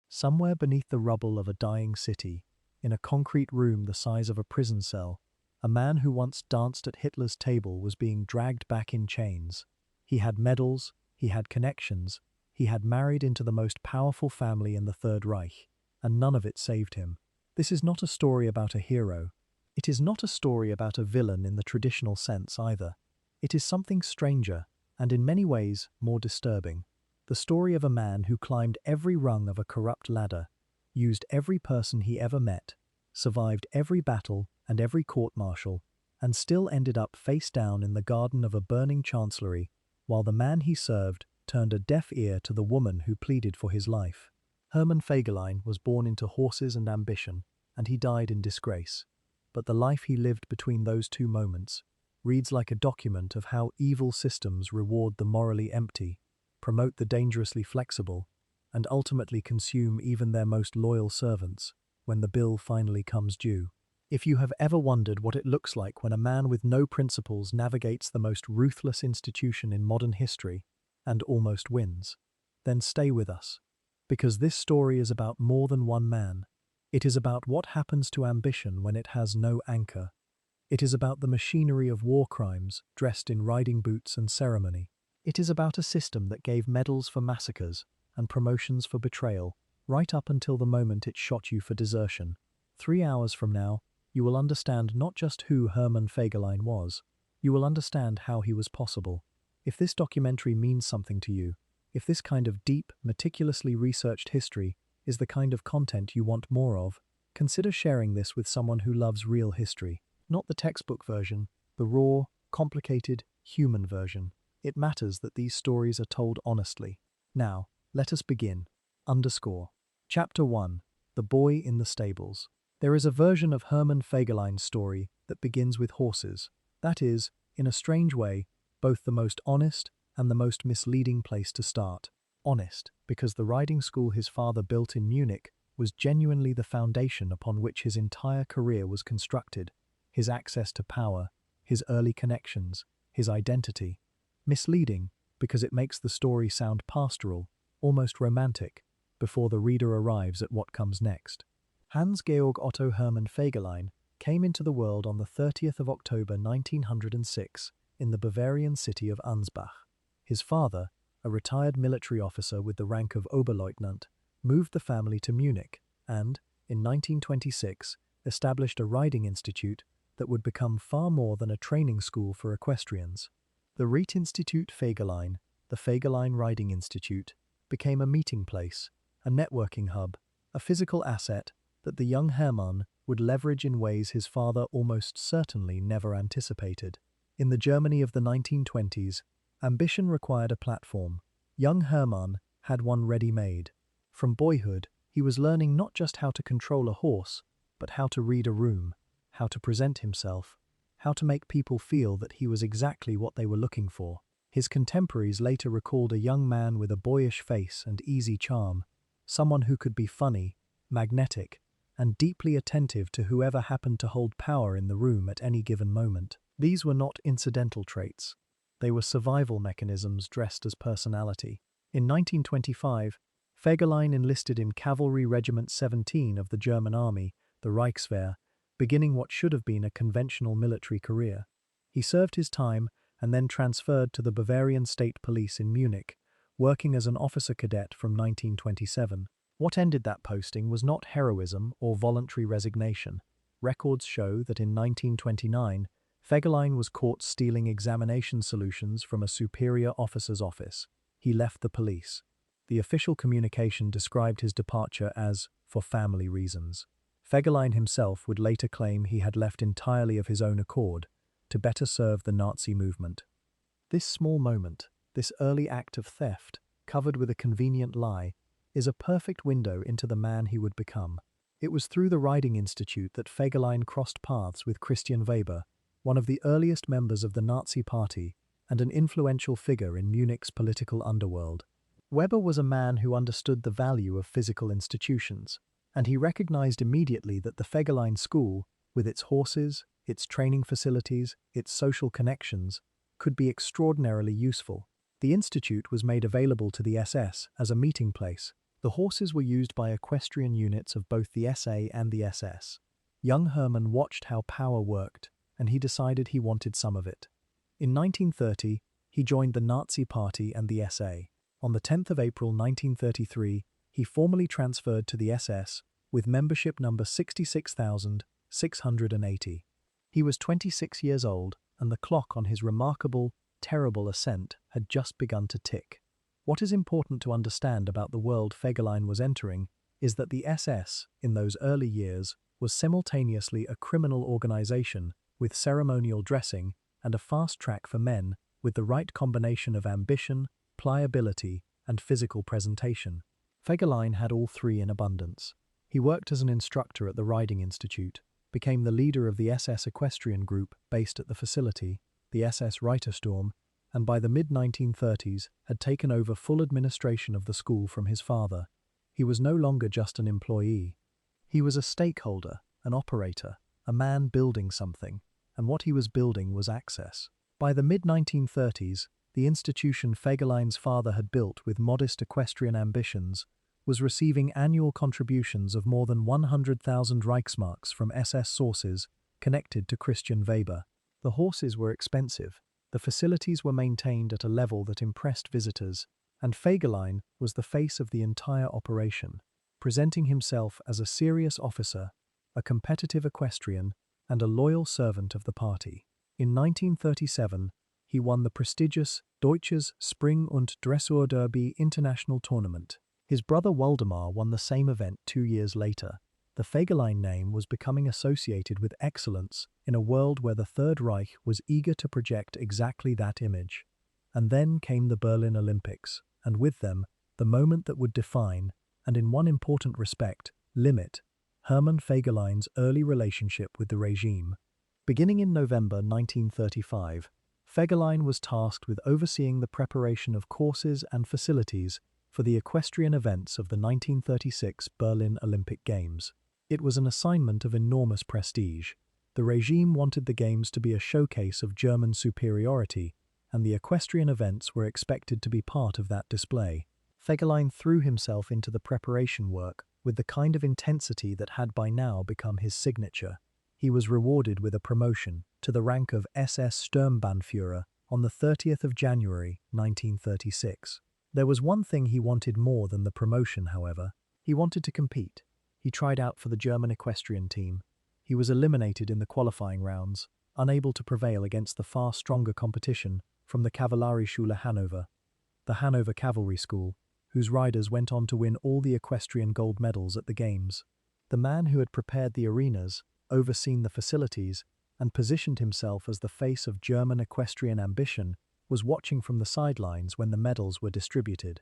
Somewhere beneath the rubble of a dying city, in a concrete room the size of a prison cell, a man who once danced at Hitler's table was being dragged back in chains. He had medals, he had connections, he had married into the most powerful family in the Third Reich, and none of it saved him. This is not a story about a hero. It is not a story about a villain in the traditional sense either. It is something stranger, and in many ways more disturbing. The story of a man who climbed every rung of a corrupt ladder, used every person he ever met, survived every battle and every court-martial, and still ended up face down in the garden of a burning chancellery, while the man he served turned a deaf ear to the woman who pleaded for his life. Hermann Fegelein was born into horses and ambition, and he died in disgrace. But the life he lived between those two moments reads like a document of how evil systems reward the morally empty, promote the dangerously flexible, and ultimately consume even their most loyal servants when the bill finally comes due. If you have ever wondered what it looks like when a man with no principles navigates the most ruthless institution in modern history and almost wins, then stay with us, because this story is about more than one man. It is about what happens to ambition when it has no anchor. It is about the machinery of war crimes dressed in riding boots and ceremony. It is about a system that gave medals for massacres and promotions for betrayal, right up until the moment it shot you for desertion. 3 hours from now, you will understand not just who Hermann Fegelein was, you will understand how he was possible. If this documentary means something to you, if this kind of deep, meticulously researched history is the kind of content you want more of, consider sharing this with someone who loves real history. Not the textbook version, the raw, complicated, human version. It matters that these stories are told honestly. Now, let us begin. Chapter 1. The Boy in the Stables. There is a version of Hermann Fegelein's story that begins with horses. That is, in a strange way, both the most honest and the most misleading place to start. Honest, because the riding school his father built in Munich was genuinely the foundation upon which his entire career was constructed. His access to power, his early connections, his identity. Misleading, because it makes the story sound pastoral, almost romantic, before the reader arrives at what comes next. Hans-Georg Otto Hermann Fegelein came into the world on the 30th of October 1906 in the Bavarian city of Ansbach. His father, a retired military officer with the rank of Oberleutnant, moved the family to Munich and, in 1926, established a riding institute that would become far more than a training school for equestrians. The Reitinstitut Fegelein, the Fegelein Riding Institute, became a meeting place, a networking hub, a physical asset that the young Hermann would leverage in ways his father almost certainly never anticipated. In the Germany of the 1920s, ambition required a platform. Young Hermann had one ready-made. From boyhood, he was learning not just how to control a horse, but how to read a room, how to present himself, how to make people feel that he was exactly what they were looking for. His contemporaries later recalled a young man with a boyish face and easy charm, someone who could be funny, magnetic, and deeply attentive to whoever happened to hold power in the room at any given moment. These were not incidental traits. They were survival mechanisms dressed as personality. In 1925, Fegelein enlisted in Cavalry Regiment 17 of the German Army, the Reichswehr, beginning what should have been a conventional military career. He served his time and then transferred to the Bavarian State Police in Munich, working as an officer cadet from 1927. What ended that posting was not heroism or voluntary resignation. Records show that in 1929, Fegelein was caught stealing examination solutions from a superior officer's office. He left the police. The official communication described his departure as for family reasons. Fegelein himself would later claim he had left entirely of his own accord to better serve the Nazi movement. This small moment, this early act of theft, covered with a convenient lie, is a perfect window into the man he would become. It was through the Riding Institute that Fegelein crossed paths with Christian Weber, one of the earliest members of the Nazi Party and an influential figure in Munich's political underworld. Weber was a man who understood the value of physical institutions, and he recognized immediately that the Fegelein School, with its horses, its training facilities, its social connections, could be extraordinarily useful. The institute was made available to the SS as a meeting place, The horses were used by equestrian units of both the SA and the SS. Young Hermann watched how power worked, and he decided he wanted some of it. In 1930, he joined the Nazi Party and the SA. On the 10th of April 1933, he formally transferred to the SS with membership number 66,680. He was 26 years old, and the clock on his remarkable, terrible ascent had just begun to tick. What is important to understand about the world Fegelein was entering is that the SS, in those early years, was simultaneously a criminal organization with ceremonial dressing and a fast track for men with the right combination of ambition, pliability, and physical presentation. Fegelein had all three in abundance. He worked as an instructor at the Riding Institute, became the leader of the SS equestrian group based at the facility, the SS Reitersturm, and by the mid-1930s had taken over full administration of the school from his father. He was no longer just an employee. He was a stakeholder, an operator, a man building something, and what he was building was access. By the mid-1930s, the institution Fegelein's father had built with modest equestrian ambitions was receiving annual contributions of more than 100,000 Reichsmarks from SS sources connected to Christian Weber. The horses were expensive. The facilities were maintained at a level that impressed visitors, and Fegelein was the face of the entire operation, presenting himself as a serious officer, a competitive equestrian, and a loyal servant of the party. In 1937, he won the prestigious Deutsches Spring- und Dressurderby international tournament. His brother Waldemar won the same event 2 years later. The Fegelein name was becoming associated with excellence in a world where the Third Reich was eager to project exactly that image. And then came the Berlin Olympics, and with them, the moment that would define, and in one important respect, limit, Hermann Fegelein's early relationship with the regime. Beginning in November 1935, Fegelein was tasked with overseeing the preparation of courses and facilities for the equestrian events of the 1936 Berlin Olympic Games. It was an assignment of enormous prestige. The regime wanted the Games to be a showcase of German superiority, and the equestrian events were expected to be part of that display. Fegelein threw himself into the preparation work with the kind of intensity that had by now become his signature. He was rewarded with a promotion to the rank of SS Sturmbannführer on the 30th of January 1936. There was one thing he wanted more than the promotion, however. He wanted to compete. He tried out for the German equestrian team. He was eliminated in the qualifying rounds, unable to prevail against the far stronger competition from the Kavallerieschule Hanover, the Hanover Cavalry School, whose riders went on to win all the equestrian gold medals at the Games. The man who had prepared the arenas, overseen the facilities, and positioned himself as the face of German equestrian ambition was watching from the sidelines when the medals were distributed.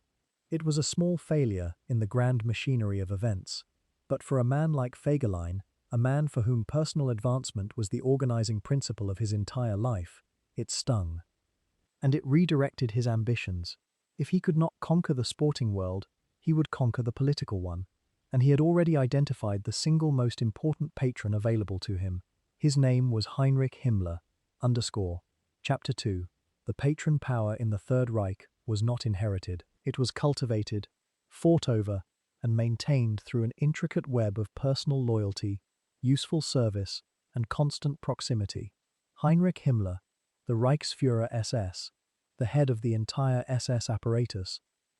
It was a small failure in the grand machinery of events, but for a man like Fegelein, a man for whom personal advancement was the organizing principle of his entire life, it stung. And it redirected his ambitions. If he could not conquer the sporting world, he would conquer the political one, and he had already identified the single most important patron available to him. His name was Heinrich Himmler. Chapter 2. The patron power in the Third Reich was not inherited. It was cultivated, fought over, and maintained through an intricate web of personal loyalty, useful service, and constant proximity. Heinrich Himmler, the Reichsführer SS, the head of the entire SS apparatus,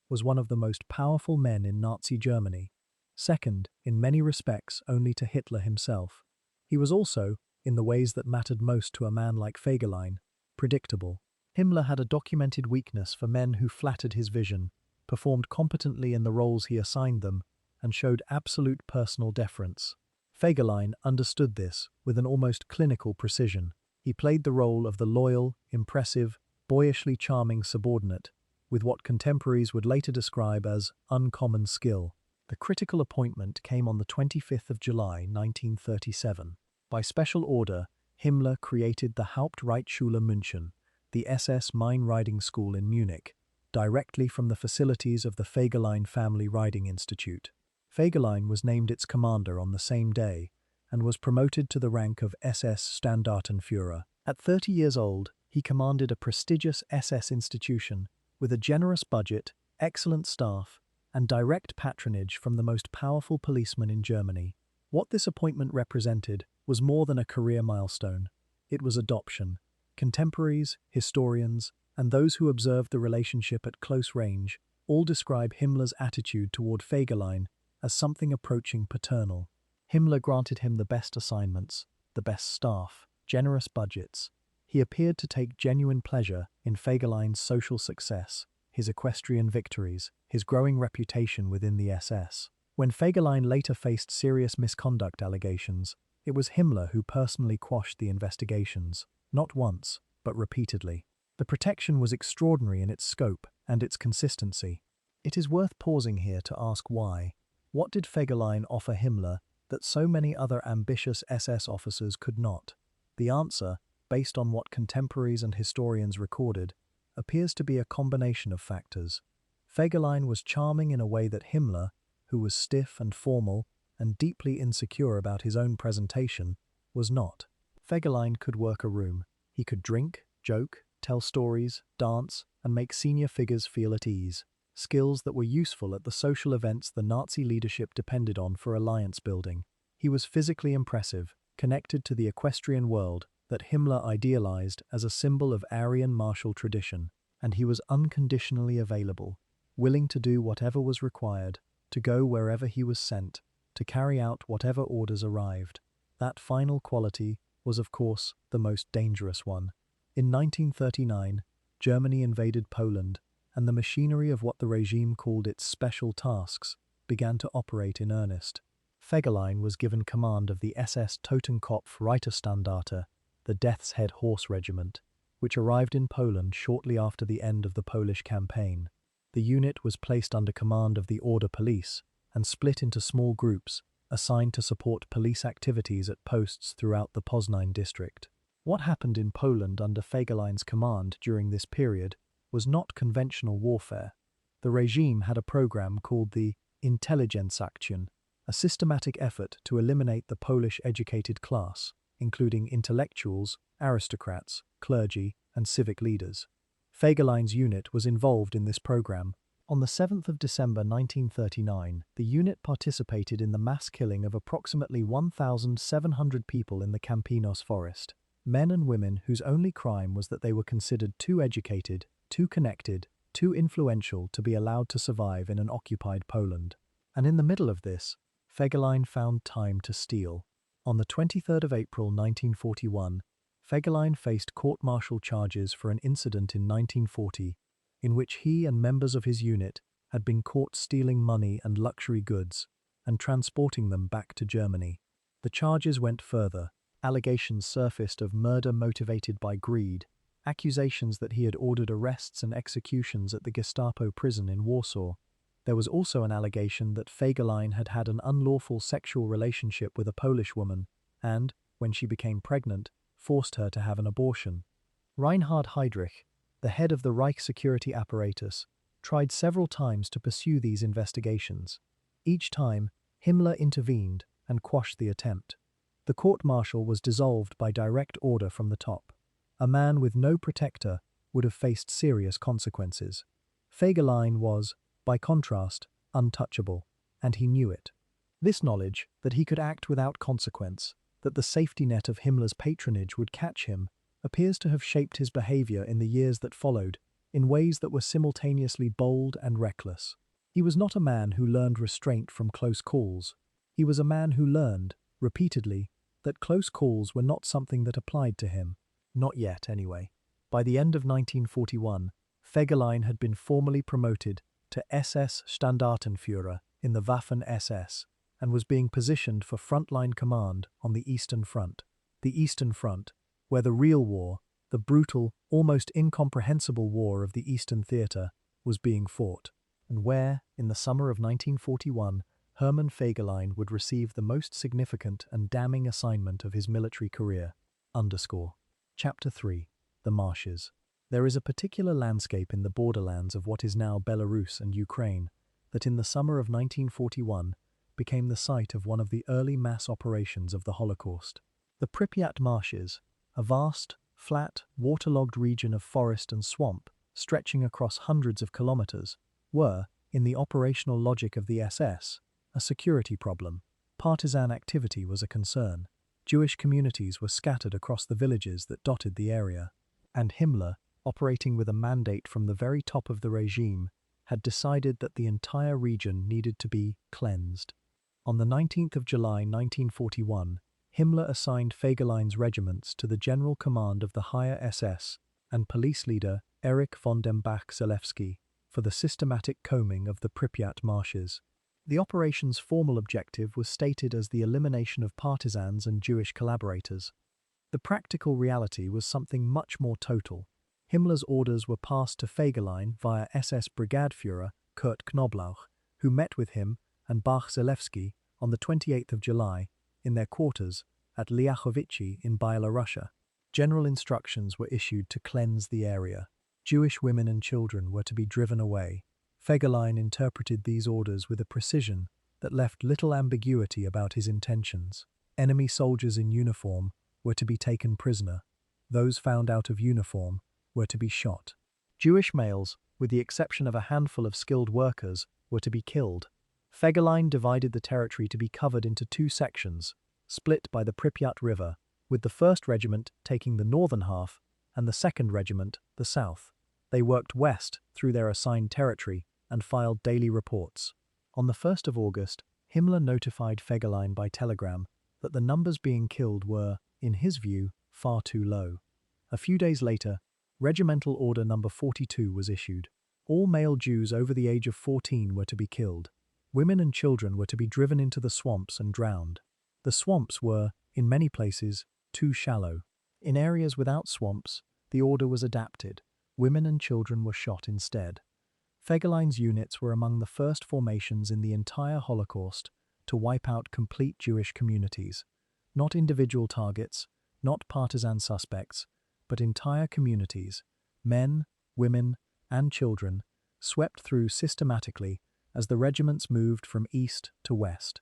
was one of the most powerful men in Nazi Germany, second, in many respects, only to Hitler himself. He was also, in the ways that mattered most to a man like Fegelein, predictable. Himmler had a documented weakness for men who flattered his vision, performed competently in the roles he assigned them, and showed absolute personal deference. Fegelein understood this with an almost clinical precision. He played the role of the loyal, impressive, boyishly charming subordinate, with what contemporaries would later describe as uncommon skill. The critical appointment came on the 25th of July 1937. By special order, Himmler created the Hauptreitschule München, the SS mine riding school in Munich, directly from the facilities of the Fegelein Family Riding Institute. Fegelein was named its commander on the same day and was promoted to the rank of SS Standartenführer. At 30 years old, he commanded a prestigious SS institution with a generous budget, excellent staff, and direct patronage from the most powerful policeman in Germany. What this appointment represented was more than a career milestone. It was adoption. Contemporaries, historians, and those who observed the relationship at close range all describe Himmler's attitude toward Fegelein as something approaching paternal. Himmler granted him the best assignments, the best staff, generous budgets. He appeared to take genuine pleasure in Fegelein's social success, his equestrian victories, his growing reputation within the SS. When Fegelein later faced serious misconduct allegations, it was Himmler who personally quashed the investigations, not once, but repeatedly. The protection was extraordinary in its scope and its consistency. It is worth pausing here to ask why. What did Fegelein offer Himmler that so many other ambitious SS officers could not? The answer, based on what contemporaries and historians recorded, appears to be a combination of factors. Fegelein was charming in a way that Himmler, who was stiff and formal and deeply insecure about his own presentation, was not. Fegelein could work a room. He could drink, joke, tell stories, dance, and make senior figures feel at ease. Skills that were useful at the social events the Nazi leadership depended on for alliance building. He was physically impressive, connected to the equestrian world that Himmler idealized as a symbol of Aryan martial tradition, and he was unconditionally available, willing to do whatever was required, to go wherever he was sent, to carry out whatever orders arrived. That final quality was, of course, the most dangerous one. In 1939, Germany invaded Poland, and the machinery of what the regime called its special tasks began to operate in earnest. Fegelein was given command of the SS Totenkopf Reiterstandarte, the Death's Head Horse Regiment, which arrived in Poland shortly after the end of the Polish campaign. The unit was placed under command of the Order Police and split into small groups assigned to support police activities at posts throughout the Poznań district. What happened in Poland under Fegelein's command during this period was not conventional warfare. The regime had a program called the Intelligenzaktion, a systematic effort to eliminate the Polish educated class, including intellectuals, aristocrats, clergy, and civic leaders. Fegelein's unit was involved in this program. On the 7th of December 1939, the unit participated in the mass killing of approximately 1,700 people in the Campinos forest, men and women whose only crime was that they were considered too educated, too connected, too influential to be allowed to survive in an occupied Poland. And in the middle of this, Fegelein found time to steal. On the 23rd of April 1941, Fegelein faced court-martial charges for an incident in 1940 in which he and members of his unit had been caught stealing money and luxury goods and transporting them back to Germany. The charges went further. Allegations surfaced of murder motivated by greed, accusations that he had ordered arrests and executions at the Gestapo prison in Warsaw. There was also an allegation that Fegelein had had an unlawful sexual relationship with a Polish woman and, when she became pregnant, forced her to have an abortion. Reinhard Heydrich, the head of the Reich security apparatus, tried several times to pursue these investigations. Each time, Himmler intervened and quashed the attempt. The court-martial was dissolved by direct order from the top. A man with no protector would have faced serious consequences. Fegelein was, by contrast, untouchable, and he knew it. This knowledge, that he could act without consequence, that the safety net of Himmler's patronage would catch him, appears to have shaped his behavior in the years that followed, in ways that were simultaneously bold and reckless. He was not a man who learned restraint from close calls. He was a man who learned, repeatedly, that close calls were not something that applied to him. Not yet, anyway. By the end of 1941, Fegelein had been formally promoted to SS Standartenführer in the Waffen-SS and was being positioned for frontline command on the Eastern Front. The Eastern Front, where the real war, the brutal, almost incomprehensible war of the Eastern Theatre, was being fought, and where, in the summer of 1941, Hermann Fegelein would receive the most significant and damning assignment of his military career. Chapter 3. The Marshes. There is a particular landscape in the borderlands of what is now Belarus and Ukraine that in the summer of 1941 became the site of one of the early mass operations of the Holocaust. The Pripyat Marshes, a vast, flat, waterlogged region of forest and swamp stretching across hundreds of kilometers, were, In the operational logic of the SS, a security problem, partisan activity was a concern. Jewish communities were scattered across the villages that dotted the area, and Himmler, operating with a mandate from the very top of the regime, had decided that the entire region needed to be cleansed. On the 19th of July 1941, Himmler assigned Fegelein's regiments to the general command of the higher SS and police leader Erich von dem Bach-Zelewski for the systematic combing of the Pripyat marshes. The operation's formal objective was stated as the elimination of partisans and Jewish collaborators. The practical reality was something much more total. Himmler's orders were passed to Fegelein via SS Brigadeführer Kurt Knoblauch, who met with him and Bach-Zelewski on the 28th of July in their quarters at Liachowice in Byelorussia. General instructions were issued to cleanse the area. Jewish women and children were to be driven away. Fegelein interpreted these orders with a precision that left little ambiguity about his intentions. Enemy soldiers in uniform were to be taken prisoner. Those found out of uniform were to be shot. Jewish males, with the exception of a handful of skilled workers, were to be killed. Fegelein divided the territory to be covered into two sections, split by the Pripyat River, with the 1st Regiment taking the northern half and the 2nd Regiment the south. They worked west through their assigned territory and filed daily reports. On the 1st of August, Himmler notified Fegelein by telegram that the numbers being killed were, in his view, far too low. A few days later, Regimental Order No. 42 was issued. All male Jews over the age of 14 were to be killed. Women and children were to be driven into the swamps and drowned. The swamps were, in many places, too shallow. In areas without swamps, the order was adapted. Women and children were shot instead. Fegelein's units were among the first formations in the entire Holocaust to wipe out complete Jewish communities. Not individual targets, not partisan suspects, but entire communities, men, women, and children, swept through systematically as the regiments moved from east to west.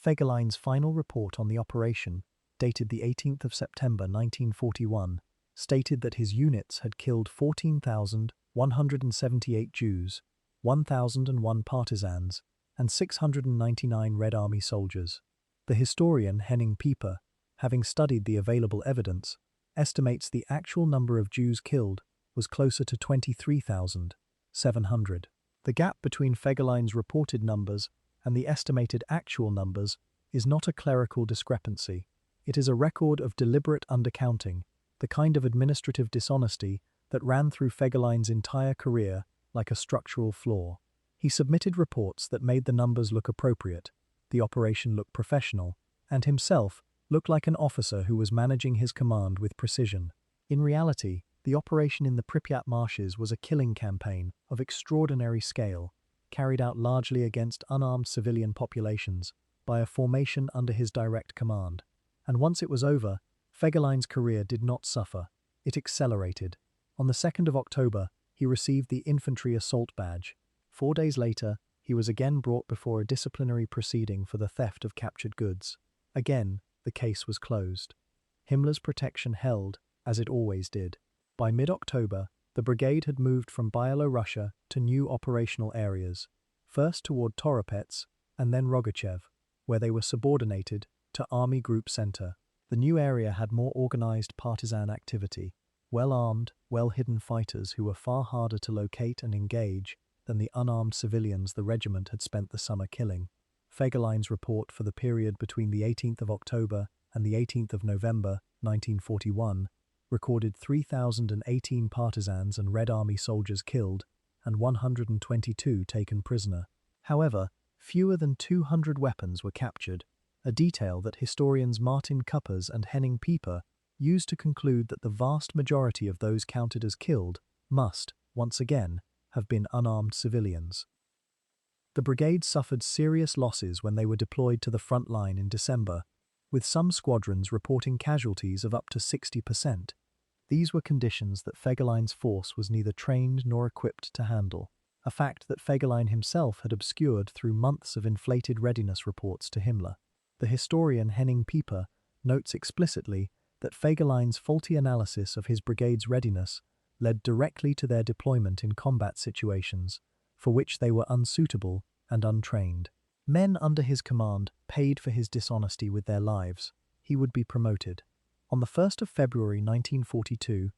Fegelein's final report on the operation, dated the 18th of September 1941, stated that his units had killed 14,178 Jews, 1,001 partisans, and 699 Red Army soldiers. The historian Henning Pieper, having studied the available evidence, estimates the actual number of Jews killed was closer to 23,700. The gap between Fegelein's reported numbers and the estimated actual numbers is not a clerical discrepancy. It is a record of deliberate undercounting, the kind of administrative dishonesty that ran through Fegelein's entire career like a structural flaw. He submitted reports that made the numbers look appropriate, the operation look professional, and himself looked like an officer who was managing his command with precision. In reality, the operation in the Pripyat marshes was a killing campaign of extraordinary scale, carried out largely against unarmed civilian populations by a formation under his direct command. And once it was over, Fegelein's career did not suffer. It accelerated. On the 2nd of October, he received the Infantry Assault Badge. 4 days later, he was again brought before a disciplinary proceeding for the theft of captured goods. Again, the case was closed. Himmler's protection held, as it always did. By mid-October, the brigade had moved from Byelorussia to new operational areas, first toward Toropets and then Rogachev, where they were subordinated to Army Group Center. The new area had more organized partisan activity, well-armed, well-hidden fighters who were far harder to locate and engage than the unarmed civilians the regiment had spent the summer killing. Fegelein's report for the period between the 18th of October and the 18th of November 1941 recorded 3,018 partisans and Red Army soldiers killed and 122 taken prisoner. However, fewer than 200 weapons were captured, a detail that historians Martin Kuppers and Henning Pieper used to conclude that the vast majority of those counted as killed must, once again, have been unarmed civilians. The brigade suffered serious losses when they were deployed to the front line in December, with some squadrons reporting casualties of up to 60%. These were conditions that Fegelein's force was neither trained nor equipped to handle, a fact that Fegelein himself had obscured through months of inflated readiness reports to Himmler. The historian Henning Pieper notes explicitly that Fegelein's faulty analysis of his brigade's readiness led directly to their deployment in combat situations, for which they were unsuitable and untrained. Men under his command paid for his dishonesty with their lives. He would be promoted. On the 1st of February 1942,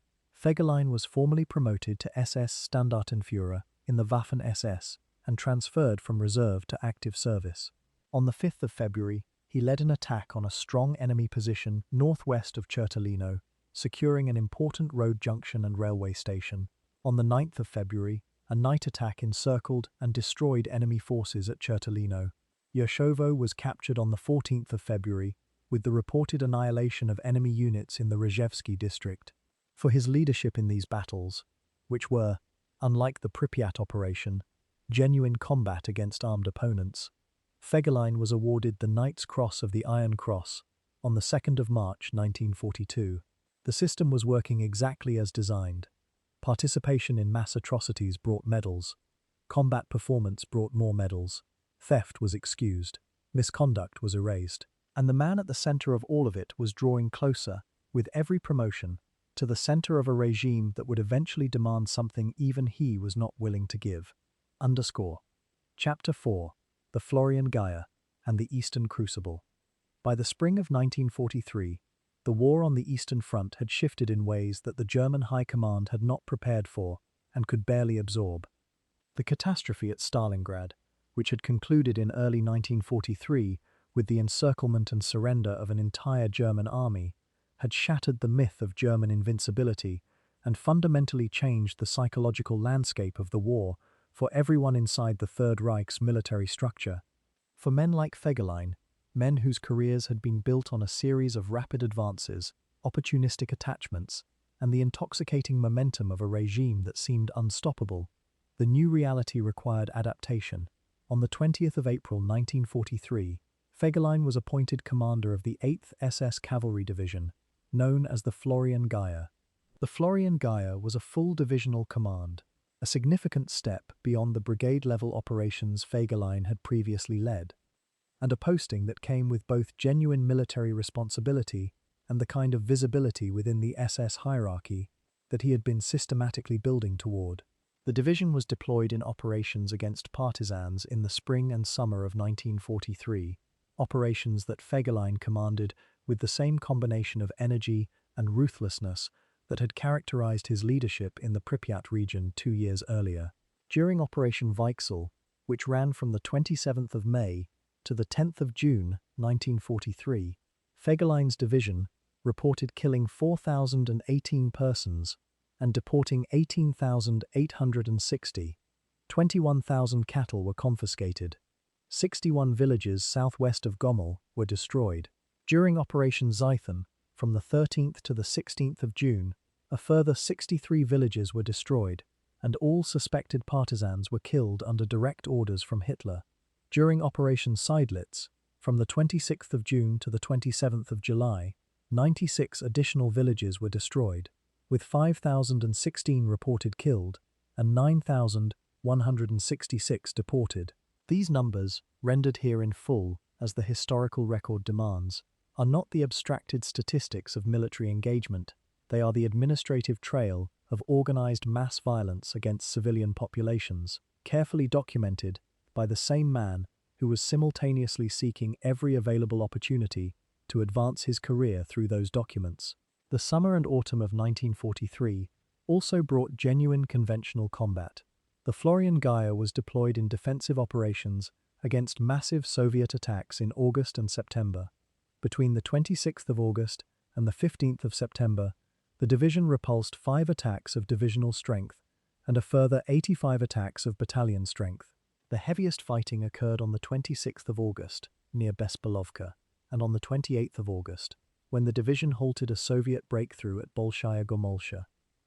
Fegelein was formally promoted to SS Standartenführer in the Waffen-SS and transferred from reserve to active service. On the 5th of February, he led an attack on a strong enemy position northwest of Certalino, securing an important road junction and railway station. On the 9th of February, a night attack encircled and destroyed enemy forces at Certalino. Yershovo was captured on the 14th of February, with the reported annihilation of enemy units in the Rzhevsky district. For his leadership in these battles, which were, unlike the Pripyat operation, genuine combat against armed opponents, Fegelein was awarded the Knight's Cross of the Iron Cross on the 2nd of March 1942. The system was working exactly as designed. Participation in mass atrocities brought medals. Combat performance brought more medals. Theft was excused. Misconduct was erased. And the man at the center of all of it was drawing closer, with every promotion, to the center of a regime that would eventually demand something even he was not willing to give. Chapter 4. The Florian Gaia and the Eastern Crucible. By the spring of 1943, the war on the Eastern Front had shifted in ways that the German High Command had not prepared for and could barely absorb. The catastrophe at Stalingrad, which had concluded in early 1943 with the encirclement and surrender of an entire German army, had shattered the myth of German invincibility and fundamentally changed the psychological landscape of the war for everyone inside the Third Reich's military structure. For men like Fegelein, men whose careers had been built on a series of rapid advances, opportunistic attachments, and the intoxicating momentum of a regime that seemed unstoppable, the new reality required adaptation. On the 20th of April 1943, Fegelein was appointed commander of the 8th SS Cavalry Division, known as the Florian Gaia. The Florian Gaia was a full divisional command, a significant step beyond the brigade-level operations Fegelein had previously led, and a posting that came with both genuine military responsibility and the kind of visibility within the SS hierarchy that he had been systematically building toward. The division was deployed in operations against partisans in the spring and summer of 1943, operations that Fegelein commanded with the same combination of energy and ruthlessness that had characterized his leadership in the Pripyat region 2 years earlier. During Operation Weichsel, which ran from the 27th of May to the 10th of June 1943, Fegelein's division reported killing 4,018 persons and deporting 18,860. 21,000 cattle were confiscated. 61 villages southwest of Gommel were destroyed. During Operation Zython, from the 13th to the 16th of June, a further 63 villages were destroyed, and all suspected partisans were killed under direct orders from Hitler. During Operation Seydlitz, from the 26th of June to the 27th of July, 96 additional villages were destroyed, with 5,016 reported killed and 9,166 deported. These numbers, rendered here in full as the historical record demands, are not the abstracted statistics of military engagement. They are the administrative trail of organized mass violence against civilian populations, carefully documented by the same man who was simultaneously seeking every available opportunity to advance his career through those documents. The summer and autumn of 1943 also brought genuine conventional combat. The Florian Gaia was deployed in defensive operations against massive Soviet attacks in August and September. Between the 26th of August and the 15th of September, the division repulsed 5 attacks of divisional strength and a further 85 attacks of battalion strength. The heaviest fighting occurred on the 26th of August, near Bespolovka, and on the 28th of August, when the division halted a Soviet breakthrough at Bolshaya Gomulka.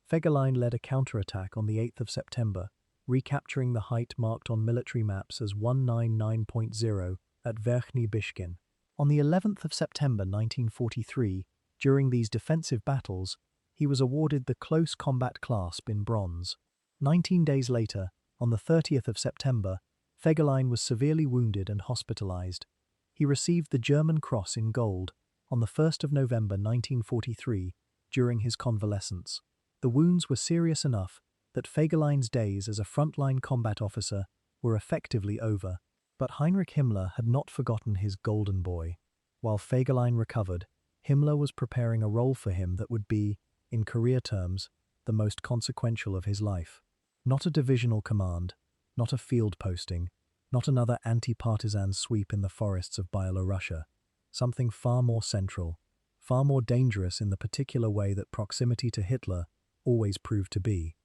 Fegelein led a counterattack on the 8th of September, recapturing the height marked on military maps as 199.0 at Verkhny Bishkin. On the 11th of September 1943, during these defensive battles, he was awarded the Close Combat Clasp in bronze. 19 days later, on the 30th of September, Fegelein was severely wounded and hospitalized. He received the German Cross in gold on the 1st of November 1943 during his convalescence. The wounds were serious enough that Fegelein's days as a frontline combat officer were effectively over. But Heinrich Himmler had not forgotten his golden boy. While Fegelein recovered, Himmler was preparing a role for him that would be, in career terms, the most consequential of his life. Not a divisional command, not a field posting, not another anti-partisan sweep in the forests of Byelorussia. Something far more central, far more dangerous in the particular way that proximity to Hitler always proved to be.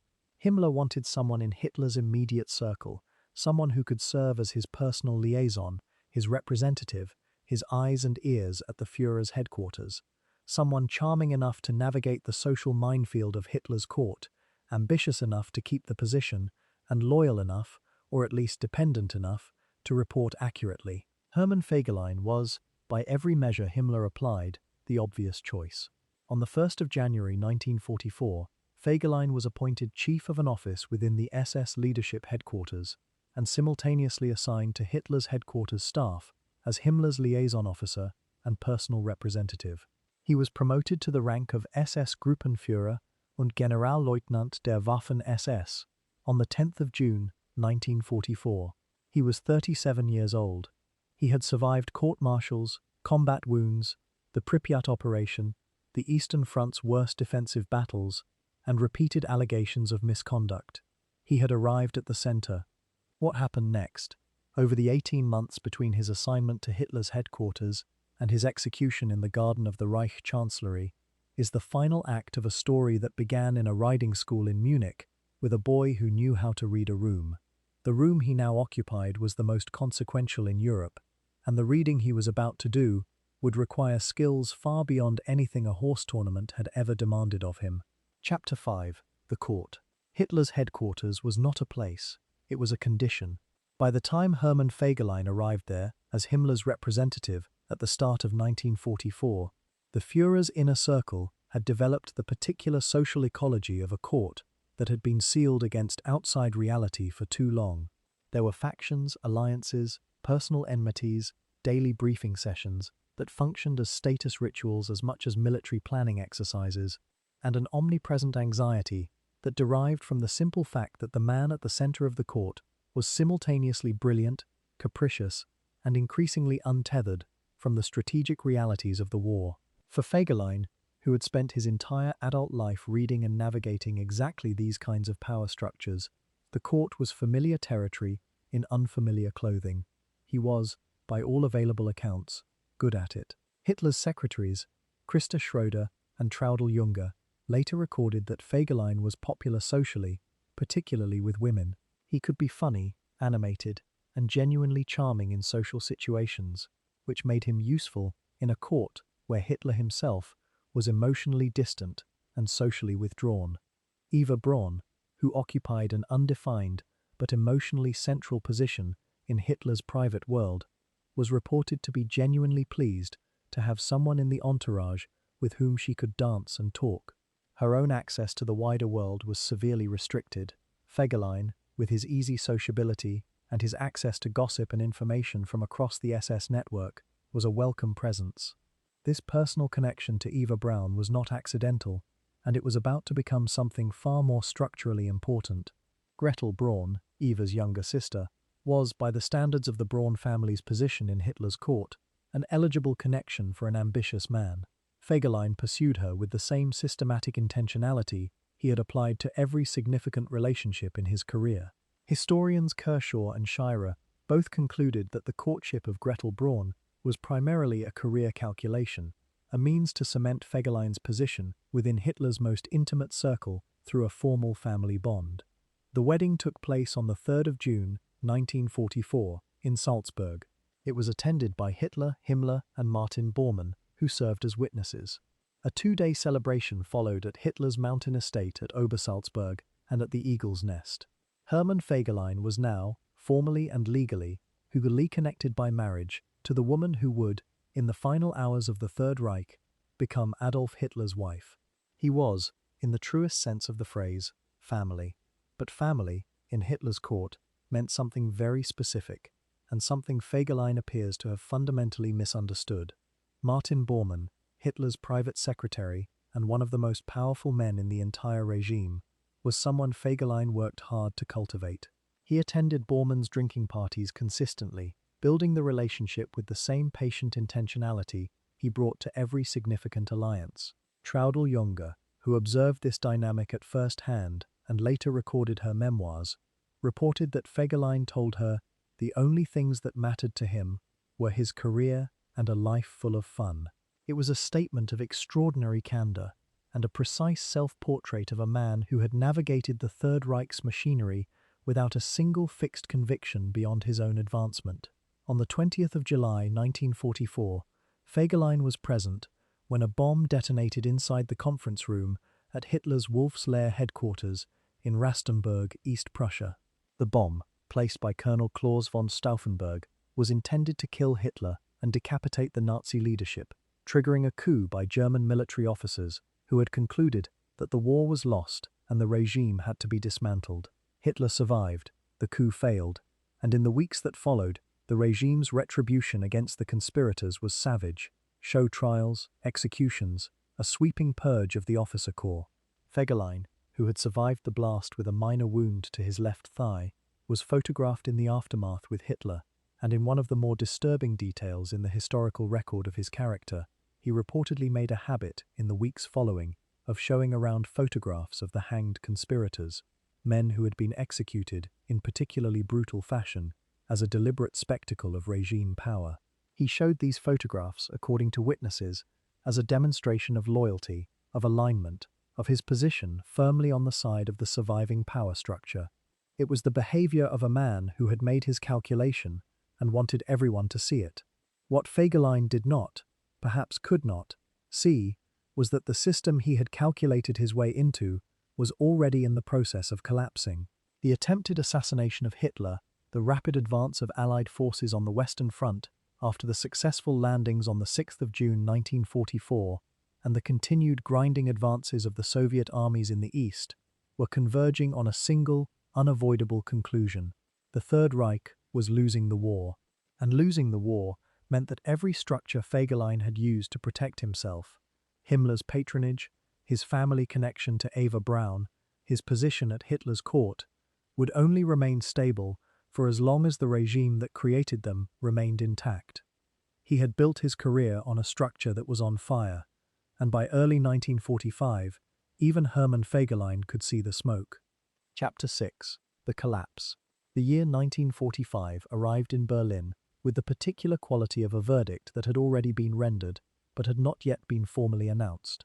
Himmler wanted someone in Hitler's immediate circle, someone who could serve as his personal liaison, his representative, his eyes and ears at the Führer's headquarters, someone charming enough to navigate the social minefield of Hitler's court, ambitious enough to keep the position, and loyal enough, or at least dependent enough, to report accurately. Hermann Fegelein was, by every measure Himmler applied, the obvious choice. On the 1st of January 1944, Fegelein was appointed chief of an office within the SS leadership headquarters and simultaneously assigned to Hitler's headquarters staff as Himmler's liaison officer and personal representative. He was promoted to the rank of SS Gruppenführer und Generalleutnant der Waffen-SS on the 10th of June 1944. He was 37 years old. He had survived court-martials, combat wounds, the Pripyat operation, the Eastern Front's worst defensive battles, and repeated allegations of misconduct. He had arrived at the center. What happened next? Over the 18 months between his assignment to Hitler's headquarters and his execution in the garden of the Reich Chancellery, is the final act of a story that began in a riding school in Munich with a boy who knew how to read a room. The room he now occupied was the most consequential in Europe, and the reading he was about to do would require skills far beyond anything a horse tournament had ever demanded of him. Chapter 5. The Court. Hitler's headquarters was not a place, it was a condition. By the time Hermann Fegelein arrived there as Himmler's representative at the start of 1944, the Führer's inner circle had developed the particular social ecology of a court that had been sealed against outside reality for too long. There were factions, alliances, personal enmities, daily briefing sessions that functioned as status rituals as much as military planning exercises, and an omnipresent anxiety that derived from the simple fact that the man at the center of the court was simultaneously brilliant, capricious, and increasingly untethered from the strategic realities of the war. For Fegelein, who had spent his entire adult life reading and navigating exactly these kinds of power structures, the court was familiar territory in unfamiliar clothing. He was, by all available accounts, good at it. Hitler's secretaries, Christa Schroeder and Traudl Junge, later recorded that Fegelein was popular socially, particularly with women. He could be funny, animated, and genuinely charming in social situations, which made him useful in a court where Hitler himself was emotionally distant and socially withdrawn. Eva Braun, who occupied an undefined but emotionally central position in Hitler's private world, was reported to be genuinely pleased to have someone in the entourage with whom she could dance and talk. Her own access to the wider world was severely restricted. Fegelein, with his easy sociability and his access to gossip and information from across the SS network, was a welcome presence. This personal connection to Eva Braun was not accidental, and it was about to become something far more structurally important. Gretel Braun, Eva's younger sister, was, by the standards of the Braun family's position in Hitler's court, an eligible connection for an ambitious man. Fegelein pursued her with the same systematic intentionality he had applied to every significant relationship in his career. Historians Kershaw and Scheirer both concluded that the courtship of Gretel Braun was primarily a career calculation, a means to cement Fegelein's position within Hitler's most intimate circle through a formal family bond. The wedding took place on the 3rd of June, 1944, in Salzburg. It was attended by Hitler, Himmler, and Martin Bormann, who served as witnesses. A two-day celebration followed at Hitler's mountain estate at Obersalzberg and at the Eagle's Nest. Hermann Fegelein was now, formally and legally, connected by marriage to the woman who would, in the final hours of the Third Reich, become Adolf Hitler's wife. He was, in the truest sense of the phrase, family. But family, in Hitler's court, meant something very specific, and something Fegelein appears to have fundamentally misunderstood. Martin Bormann, Hitler's private secretary and one of the most powerful men in the entire regime, was someone Fegelein worked hard to cultivate. He attended Bormann's drinking parties consistently, building the relationship with the same patient intentionality he brought to every significant alliance. Traudl Junge, who observed this dynamic at first hand and later recorded her memoirs, reported that Fegelein told her the only things that mattered to him were his career and a life full of fun. It was a statement of extraordinary candor and a precise self-portrait of a man who had navigated the Third Reich's machinery without a single fixed conviction beyond his own advancement. On the 20th of July 1944, Fegelein was present when a bomb detonated inside the conference room at Hitler's Wolfslair headquarters in Rastenburg, East Prussia. The bomb, placed by Colonel Klaus von Stauffenberg, was intended to kill Hitler and decapitate the Nazi leadership, triggering a coup by German military officers who had concluded that the war was lost and the regime had to be dismantled. Hitler survived, the coup failed, and in the weeks that followed, the regime's retribution against the conspirators was savage. Show trials, executions, a sweeping purge of the officer corps. Fegelein, who had survived the blast with a minor wound to his left thigh, was photographed in the aftermath with Hitler, and in one of the more disturbing details in the historical record of his character, he reportedly made a habit in the weeks following of showing around photographs of the hanged conspirators, men who had been executed in particularly brutal fashion, as a deliberate spectacle of regime power. He showed these photographs, according to witnesses, as a demonstration of loyalty, of alignment, of his position firmly on the side of the surviving power structure. It was the behavior of a man who had made his calculation and wanted everyone to see it. What Fegelein did not, perhaps could not, see was that the system he had calculated his way into was already in the process of collapsing. The attempted assassination of Hitler, the rapid advance of Allied forces on the Western Front after the successful landings on the 6th of June 1944, and the continued grinding advances of the Soviet armies in the East, were converging on a single, unavoidable conclusion. The Third Reich was losing the war, and losing the war meant that every structure Fegelein had used to protect himself, Himmler's patronage, his family connection to Eva Braun, his position at Hitler's court, would only remain stable for as long as the regime that created them remained intact. He had built his career on a structure that was on fire, and by early 1945, even Hermann Fegelein could see the smoke. Chapter 6. The Collapse. The year 1945 arrived in Berlin with the particular quality of a verdict that had already been rendered, but had not yet been formally announced.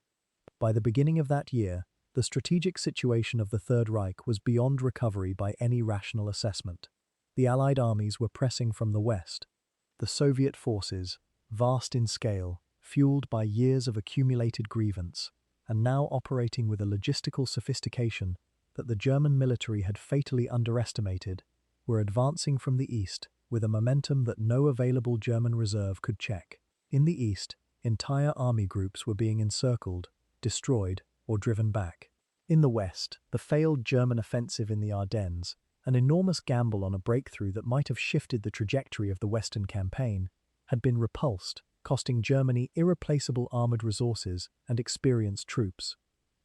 By the beginning of that year, the strategic situation of the Third Reich was beyond recovery by any rational assessment. The Allied armies were pressing from the west. The Soviet forces, vast in scale, fueled by years of accumulated grievance, and now operating with a logistical sophistication that the German military had fatally underestimated, were advancing from the east with a momentum that no available German reserve could check. In the east, entire army groups were being encircled, destroyed, or driven back. In the west, the failed German offensive in the Ardennes, an enormous gamble on a breakthrough that might have shifted the trajectory of the Western campaign, had been repulsed, costing Germany irreplaceable armored resources and experienced troops.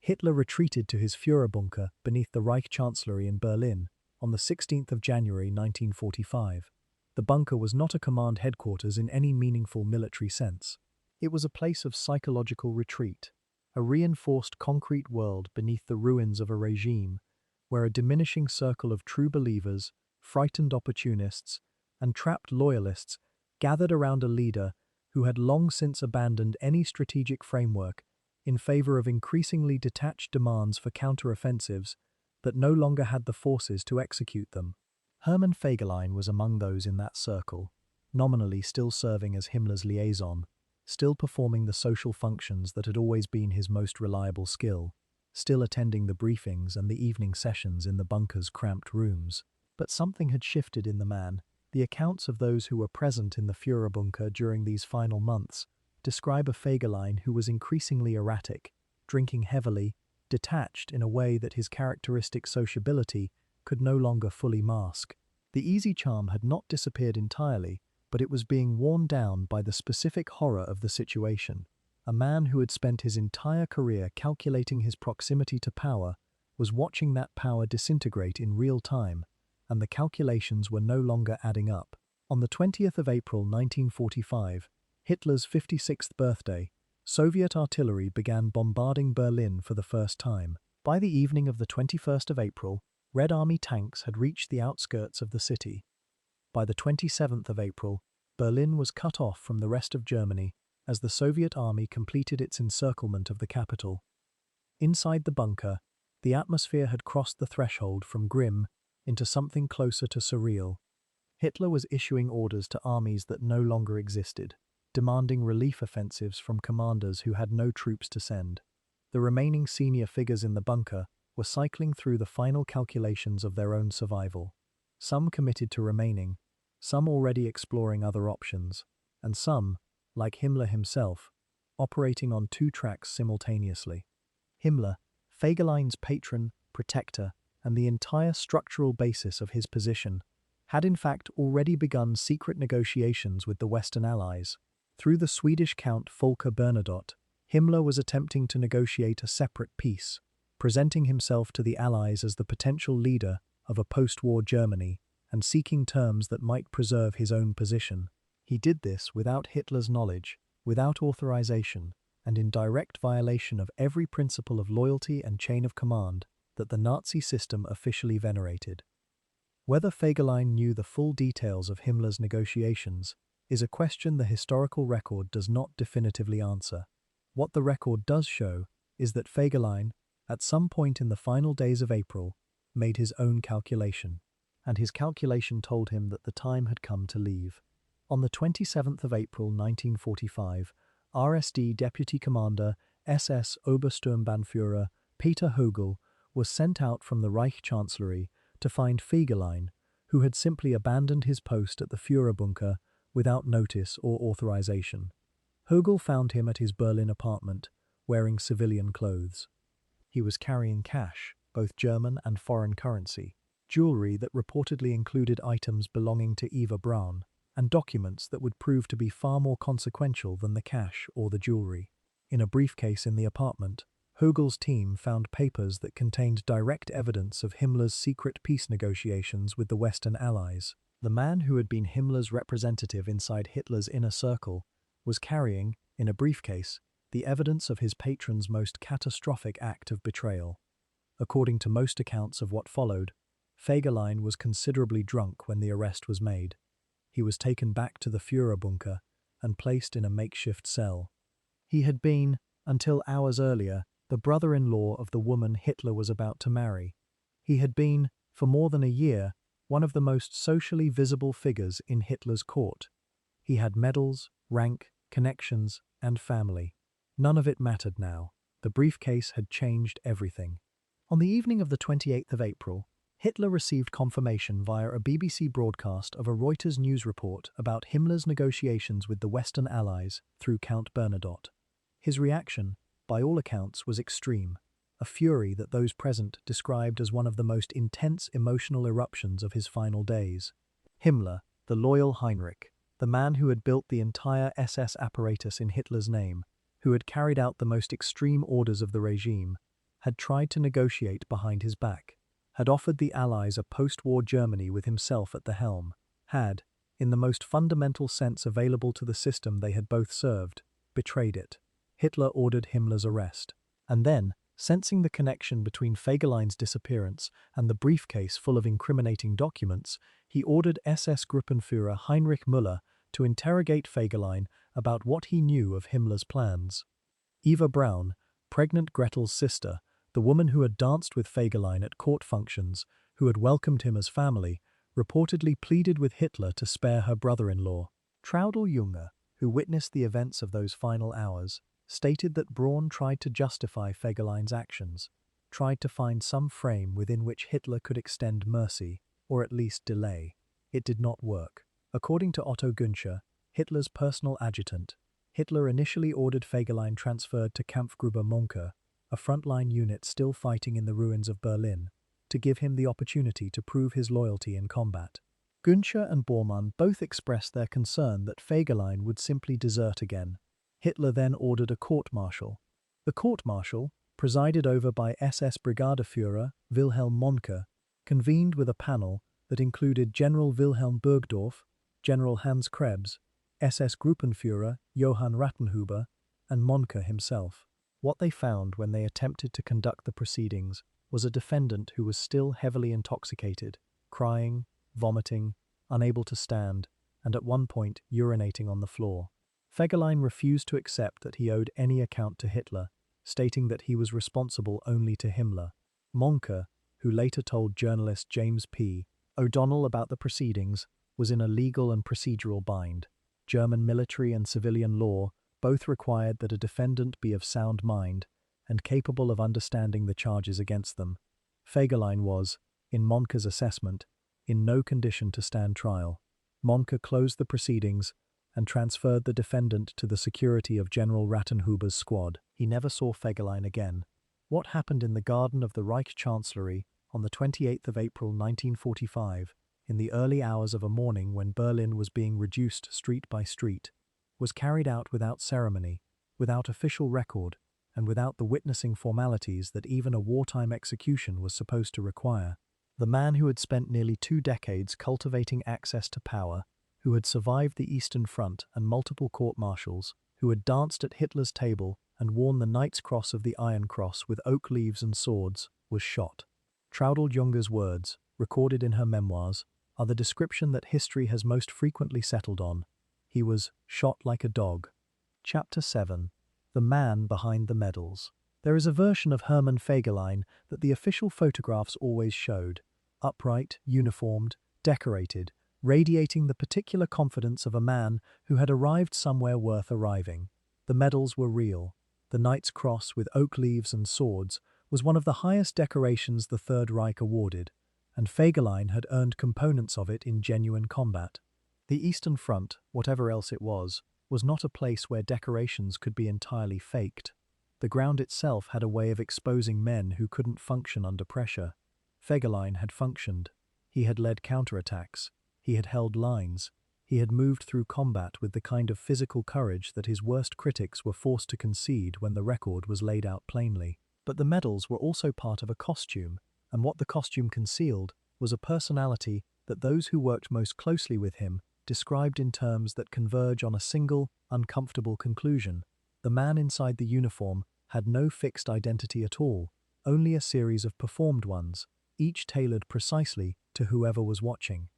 Hitler retreated to his Führerbunker beneath the Reich Chancellery in Berlin on the 16th of January 1945. The bunker was not a command headquarters in any meaningful military sense. It was a place of psychological retreat, a reinforced concrete world beneath the ruins of a regime where a diminishing circle of true believers, frightened opportunists, and trapped loyalists gathered around a leader who had long since abandoned any strategic framework in favor of increasingly detached demands for counter-offensives that no longer had the forces to execute them. Hermann Fegelein was among those in that circle, nominally still serving as Himmler's liaison, still performing the social functions that had always been his most reliable skill, still attending the briefings and the evening sessions in the bunker's cramped rooms. But something had shifted in the man. The accounts of those who were present in the Führerbunker during these final months describe a Fegelein who was increasingly erratic, drinking heavily, detached in a way that his characteristic sociability could no longer fully mask. The easy charm had not disappeared entirely, but it was being worn down by the specific horror of the situation. A man who had spent his entire career calculating his proximity to power was watching that power disintegrate in real time, and the calculations were no longer adding up. On the 20th of April 1945, Hitler's 56th birthday, Soviet artillery began bombarding Berlin for the first time. By the evening of the 21st of April, Red Army tanks had reached the outskirts of the city. By the 27th of April, Berlin was cut off from the rest of Germany as the Soviet army completed its encirclement of the capital. Inside the bunker, the atmosphere had crossed the threshold from grim into something closer to surreal. Hitler was issuing orders to armies that no longer existed, demanding relief offensives from commanders who had no troops to send. The remaining senior figures in the bunker were cycling through the final calculations of their own survival. Some committed to remaining, some already exploring other options, and some, like Himmler himself, operating on two tracks simultaneously. Himmler, Fegelein's patron, protector, and the entire structural basis of his position, had in fact already begun secret negotiations with the Western Allies. Through the Swedish Count Folke Bernadotte, Himmler was attempting to negotiate a separate peace, presenting himself to the Allies as the potential leader of a post-war Germany and seeking terms that might preserve his own position. He did this without Hitler's knowledge, without authorization, and in direct violation of every principle of loyalty and chain of command that the Nazi system officially venerated. Whether Fegelein knew the full details of Himmler's negotiations is a question the historical record does not definitively answer. What the record does show is that Fegelein, at some point in the final days of April, made his own calculation, and his calculation told him that the time had come to leave. On the 27th of April 1945, RSD Deputy Commander SS Obersturmbannführer Peter Högel was sent out from the Reich Chancellery to find Fegelein, who had simply abandoned his post at the Führerbunker without notice or authorization. Högel found him at his Berlin apartment, wearing civilian clothes. He was carrying cash, both German and foreign currency, jewelry that reportedly included items belonging to Eva Braun, and documents that would prove to be far more consequential than the cash or the jewelry. In a briefcase in the apartment, Högel's team found papers that contained direct evidence of Himmler's secret peace negotiations with the Western Allies. The man who had been Himmler's representative inside Hitler's inner circle was carrying, in a briefcase, the evidence of his patron's most catastrophic act of betrayal. According to most accounts of what followed, Fegelein was considerably drunk when the arrest was made. He was taken back to the Führerbunker and placed in a makeshift cell. He had been, until hours earlier, the brother-in-law of the woman Hitler was about to marry. He had been, for more than a year, one of the most socially visible figures in Hitler's court. He had medals, rank, connections, and family. None of it mattered now. The briefcase had changed everything. On the evening of the 28th of April, Hitler received confirmation via a BBC broadcast of a Reuters news report about Himmler's negotiations with the Western Allies through Count Bernadotte. His reaction, by all accounts, was extreme, a fury that those present described as one of the most intense emotional eruptions of his final days. Himmler, the loyal Heinrich, the man who had built the entire SS apparatus in Hitler's name, who had carried out the most extreme orders of the regime, had tried to negotiate behind his back, had offered the Allies a post-war Germany with himself at the helm, had, in the most fundamental sense available to the system they had both served, betrayed it. Hitler ordered Himmler's arrest, and then, sensing the connection between Fegelein's disappearance and the briefcase full of incriminating documents, he ordered SS Gruppenführer Heinrich Müller to interrogate Fegelein about what he knew of Himmler's plans. Eva Braun, pregnant Gretel's sister, the woman who had danced with Fegelein at court functions, who had welcomed him as family, reportedly pleaded with Hitler to spare her brother-in-law. Traudl Junge, who witnessed the events of those final hours, stated that Braun tried to justify Fegelein's actions, tried to find some frame within which Hitler could extend mercy, or at least delay. It did not work. According to Otto Günscher, Hitler's personal adjutant, Hitler initially ordered Fegelein transferred to Kampfgruppe Monke, a frontline unit still fighting in the ruins of Berlin, to give him the opportunity to prove his loyalty in combat. Günscher and Bormann both expressed their concern that Fegelein would simply desert again. Hitler then ordered a court-martial. The court-martial, presided over by SS Brigadeführer Wilhelm Mohnke, convened with a panel that included General Wilhelm Burgdorf, General Hans Krebs, SS Gruppenführer Johann Rattenhuber, and Mohnke himself. What they found when they attempted to conduct the proceedings was a defendant who was still heavily intoxicated, crying, vomiting, unable to stand, and at one point urinating on the floor. Fegelein refused to accept that he owed any account to Hitler, stating that he was responsible only to Himmler. Mohnke, who later told journalist James P. O'Donnell about the proceedings, was in a legal and procedural bind. German military and civilian law both required that a defendant be of sound mind and capable of understanding the charges against them. Fegelein was, in Mohnke's assessment, in no condition to stand trial. Mohnke closed the proceedings and transferred the defendant to the security of General Rattenhuber's squad. He never saw Fegelein again. What happened in the garden of the Reich Chancellery on the 28th of April 1945, in the early hours of a morning when Berlin was being reduced street by street, was carried out without ceremony, without official record, and without the witnessing formalities that even a wartime execution was supposed to require. The man who had spent nearly 2 decades cultivating access to power, who had survived the Eastern Front and multiple court-martials, who had danced at Hitler's table and worn the Knight's Cross of the Iron Cross with oak leaves and swords, was shot. Traudl Junger's words, recorded in her memoirs, are the description that history has most frequently settled on. He was shot like a dog. Chapter 7. The Man Behind the Medals. There is a version of Hermann Fegelein that the official photographs always showed, upright, uniformed, decorated, radiating the particular confidence of a man who had arrived somewhere worth arriving. The medals were real. The Knight's Cross with oak leaves and swords was one of the highest decorations the Third Reich awarded, and Fegelein had earned components of it in genuine combat. The Eastern Front, whatever else it was not a place where decorations could be entirely faked. The ground itself had a way of exposing men who couldn't function under pressure. Fegelein had functioned. He had led counterattacks. He had held lines. He had moved through combat with the kind of physical courage that his worst critics were forced to concede when the record was laid out plainly. But the medals were also part of a costume, and what the costume concealed was a personality that those who worked most closely with him described in terms that converge on a single, uncomfortable conclusion. The man inside the uniform had no fixed identity at all, only a series of performed ones, each tailored precisely to whoever was watching.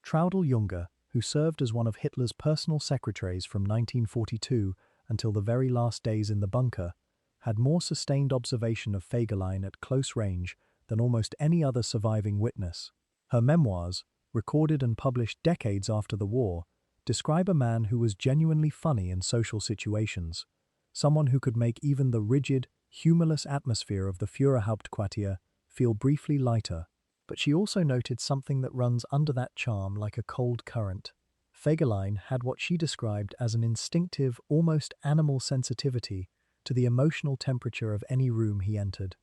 Traudl Junger, who served as one of Hitler's personal secretaries from 1942 until the very last days in the bunker, had more sustained observation of Fegelein at close range than almost any other surviving witness. Her memoirs, recorded and published decades after the war, describe a man who was genuinely funny in social situations, someone who could make even the rigid, humorless atmosphere of the Führerhauptquartier feel briefly lighter. But she also noted something that runs under that charm like a cold current. Fegelein had what she described as an instinctive, almost animal sensitivity to the emotional temperature of any room he entered.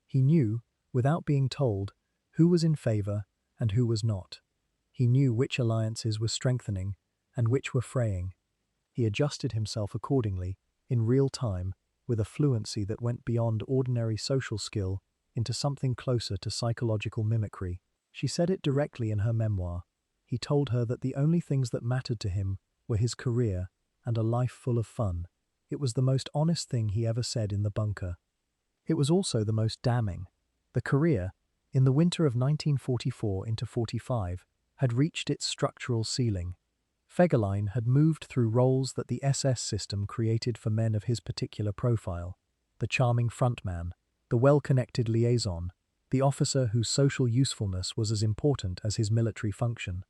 He knew, without being told, who was in favor and who was not. He knew which alliances were strengthening and which were fraying. He adjusted himself accordingly, in real time, with a fluency that went beyond ordinary social skill into something closer to psychological mimicry. She said it directly in her memoir. He told her that the only things that mattered to him were his career and a life full of fun. It was the most honest thing he ever said in the bunker. It was also the most damning. The career, in the winter of 1944 into 45, had reached its structural ceiling. Fegelein had moved through roles that the SS system created for men of his particular profile: the charming frontman, the well-connected liaison, the officer whose social usefulness was as important as his military function.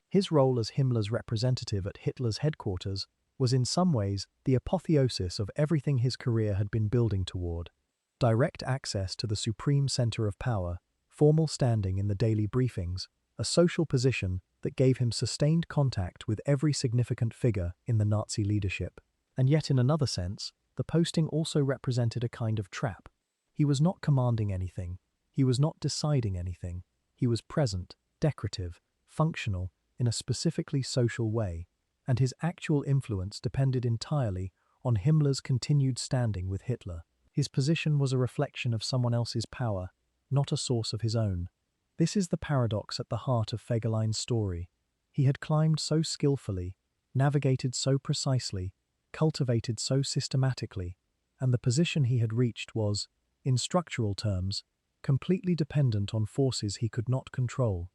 His role as Himmler's representative at Hitler's headquarters was in some ways the apotheosis of everything his career had been building toward. Direct access to the supreme center of power, formal standing in the daily briefings, a social position that gave him sustained contact with every significant figure in the Nazi leadership. And yet, in another sense, the posting also represented a kind of trap. He was not commanding anything. He was not deciding anything. He was present, decorative, functional, in a specifically social way, and his actual influence depended entirely on Himmler's continued standing with Hitler. His position was a reflection of someone else's power, not a source of his own. This is the paradox at the heart of Fegelein's story. He had climbed so skillfully, navigated so precisely, cultivated so systematically, and the position he had reached was, in structural terms, completely dependent on forces he could not control.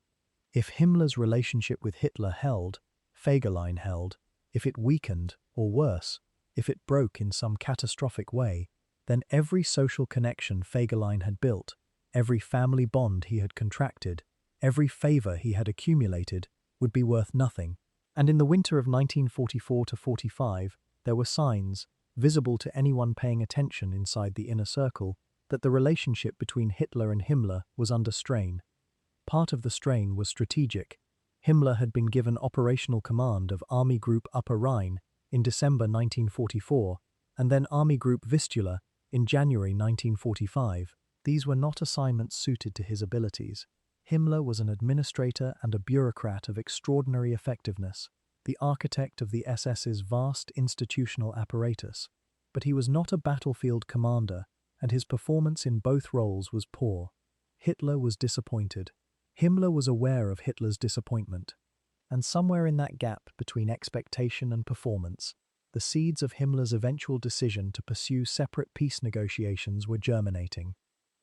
If Himmler's relationship with Hitler held, Fegelein held. If it weakened, or worse, if it broke in some catastrophic way, then every social connection Fegelein had built, every family bond he had contracted, every favor he had accumulated, would be worth nothing. And in the winter of 1944–45, there were signs, visible to anyone paying attention inside the inner circle, that the relationship between Hitler and Himmler was under strain. Part of the strain was strategic. Himmler had been given operational command of Army Group Upper Rhine in December 1944, and then Army Group Vistula in January 1945. These were not assignments suited to his abilities. Himmler was an administrator and a bureaucrat of extraordinary effectiveness, the architect of the SS's vast institutional apparatus. But he was not a battlefield commander, and his performance in both roles was poor. Hitler was disappointed. Himmler was aware of Hitler's disappointment. And somewhere in that gap between expectation and performance, the seeds of Himmler's eventual decision to pursue separate peace negotiations were germinating.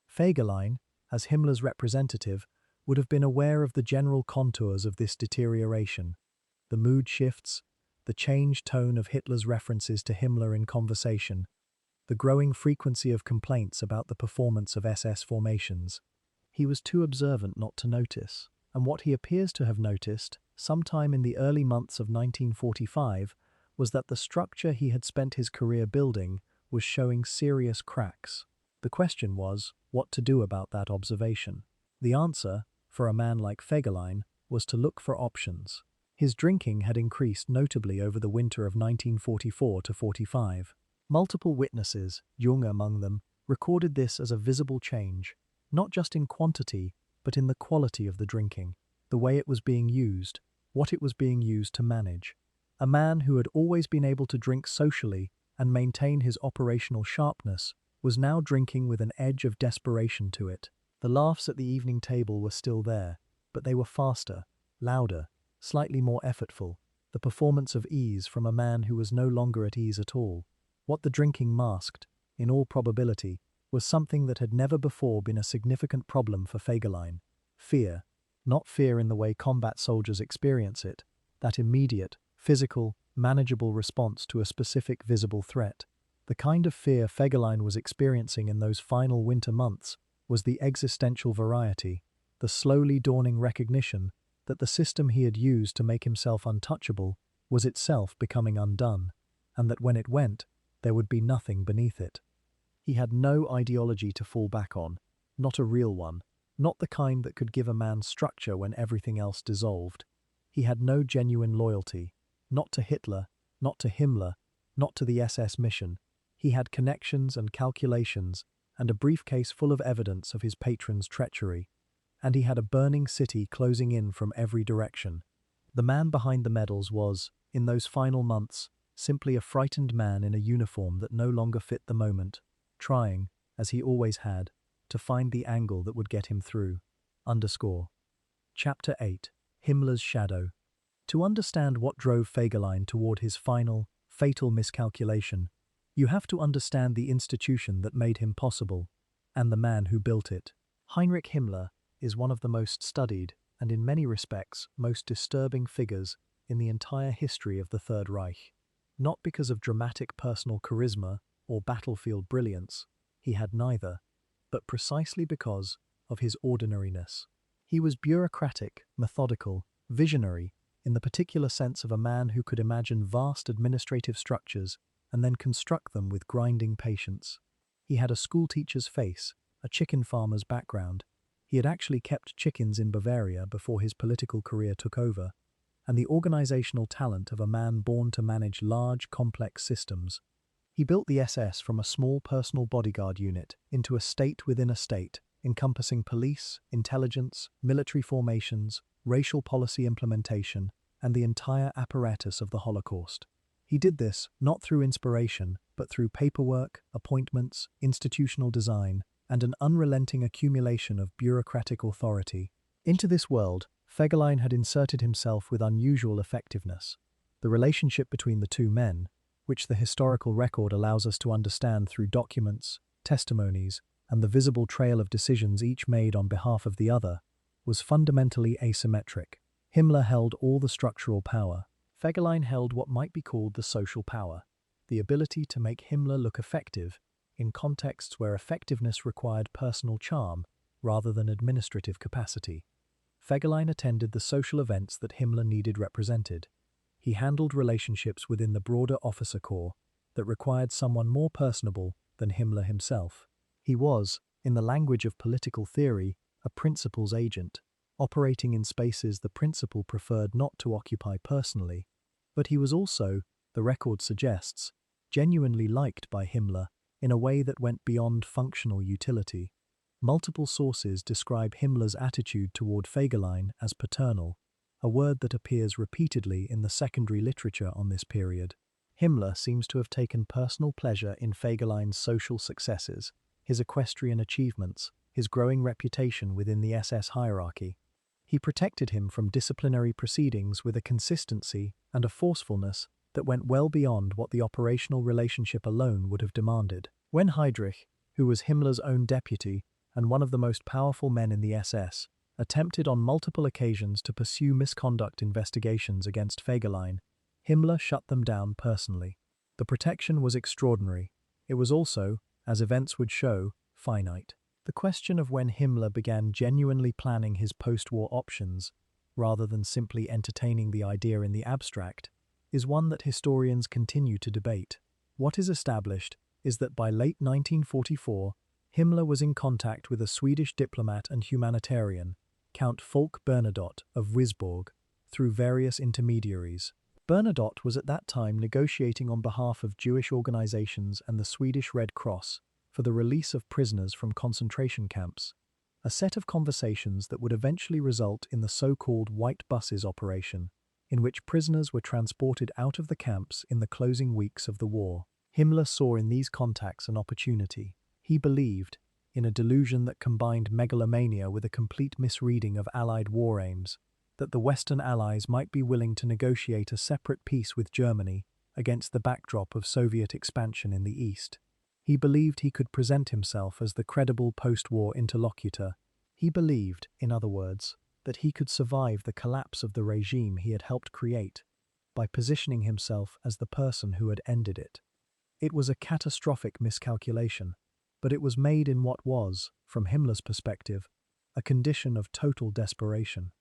Fegelein, as Himmler's representative, would have been aware of the general contours of this deterioration. The mood shifts, the changed tone of Hitler's references to Himmler in conversation, the growing frequency of complaints about the performance of SS formations. He was too observant not to notice, and what he appears to have noticed, sometime in the early months of 1945, was that the structure he had spent his career building was showing serious cracks. The question was, what to do about that observation. The answer, for a man like Fegelein, was to look for options. His drinking had increased notably over the winter of 1944–45. Multiple witnesses, Jung among them, recorded this as a visible change, not just in quantity, but in the quality of the drinking, the way it was being used, what it was being used to manage. A man who had always been able to drink socially and maintain his operational sharpness was now drinking with an edge of desperation to it. The laughs at the evening table were still there, but they were faster, louder, slightly more effortful, the performance of ease from a man who was no longer at ease at all. What the drinking masked, in all probability, was something that had never before been a significant problem for Fegelein. Fear, not fear in the way combat soldiers experience it, that immediate, physical, manageable response to a specific visible threat. The kind of fear Fegelein was experiencing in those final winter months was the existential variety, the slowly dawning recognition that the system he had used to make himself untouchable was itself becoming undone, and that when it went, there would be nothing beneath it. He had no ideology to fall back on, not a real one, not the kind that could give a man structure when everything else dissolved. He had no genuine loyalty, not to Hitler, not to Himmler, not to the SS mission. He had connections and calculations and a briefcase full of evidence of his patron's treachery. And he had a burning city closing in from every direction. The man behind the medals was, in those final months, simply a frightened man in a uniform that no longer fit the moment, trying, as he always had, to find the angle that would get him through. Chapter 8. Himmler's Shadow. To understand what drove Fegelein toward his final, fatal miscalculation, you have to understand the institution that made him possible, and the man who built it. Heinrich Himmler is one of the most studied, and in many respects, most disturbing figures in the entire history of the Third Reich. Not because of dramatic personal charisma or battlefield brilliance, he had neither, but precisely because of his ordinariness. He was bureaucratic, methodical, visionary, in the particular sense of a man who could imagine vast administrative structures and then construct them with grinding patience. He had a schoolteacher's face, a chicken farmer's background. He had actually kept chickens in Bavaria before his political career took over, and the organizational talent of a man born to manage large, complex systems. He built the SS from a small personal bodyguard unit into a state within a state, encompassing police, intelligence, military formations, racial policy implementation, and the entire apparatus of the Holocaust. He did this not through inspiration, but through paperwork, appointments, institutional design, and an unrelenting accumulation of bureaucratic authority. Into this world, Fegelein had inserted himself with unusual effectiveness. The relationship between the two men, which the historical record allows us to understand through documents, testimonies, and the visible trail of decisions each made on behalf of the other, was fundamentally asymmetric. Himmler held all the structural power. Fegelein held what might be called the social power, the ability to make Himmler look effective in contexts where effectiveness required personal charm rather than administrative capacity. Fegelein attended the social events that Himmler needed represented. He handled relationships within the broader officer corps that required someone more personable than Himmler himself. He was, in the language of political theory, a principal's agent, operating in spaces the principal preferred not to occupy personally, but he was also, the record suggests, genuinely liked by Himmler in a way that went beyond functional utility. Multiple sources describe Himmler's attitude toward Fegelein as paternal, a word that appears repeatedly in the secondary literature on this period. Himmler seems to have taken personal pleasure in Fegelein's social successes, his equestrian achievements, his growing reputation within the SS hierarchy. He protected him from disciplinary proceedings with a consistency and a forcefulness that went well beyond what the operational relationship alone would have demanded. When Heydrich, who was Himmler's own deputy and one of the most powerful men in the SS, attempted on multiple occasions to pursue misconduct investigations against Fegelein, Himmler shut them down personally. The protection was extraordinary. It was also, as events would show, finite. The question of when Himmler began genuinely planning his post-war options, rather than simply entertaining the idea in the abstract, is one that historians continue to debate. What is established is that by late 1944, Himmler was in contact with a Swedish diplomat and humanitarian, Count Folke Bernadotte of Wisborg, through various intermediaries. Bernadotte was at that time negotiating on behalf of Jewish organizations and the Swedish Red Cross for the release of prisoners from concentration camps, a set of conversations that would eventually result in the so-called White Buses operation, in which prisoners were transported out of the camps in the closing weeks of the war. Himmler saw in these contacts an opportunity. He believed, in a delusion that combined megalomania with a complete misreading of Allied war aims, that the Western Allies might be willing to negotiate a separate peace with Germany against the backdrop of Soviet expansion in the East. He believed he could present himself as the credible post-war interlocutor. He believed, in other words, that he could survive the collapse of the regime he had helped create by positioning himself as the person who had ended it. It was a catastrophic miscalculation, but it was made in what was, from Himmler's perspective, a condition of total desperation.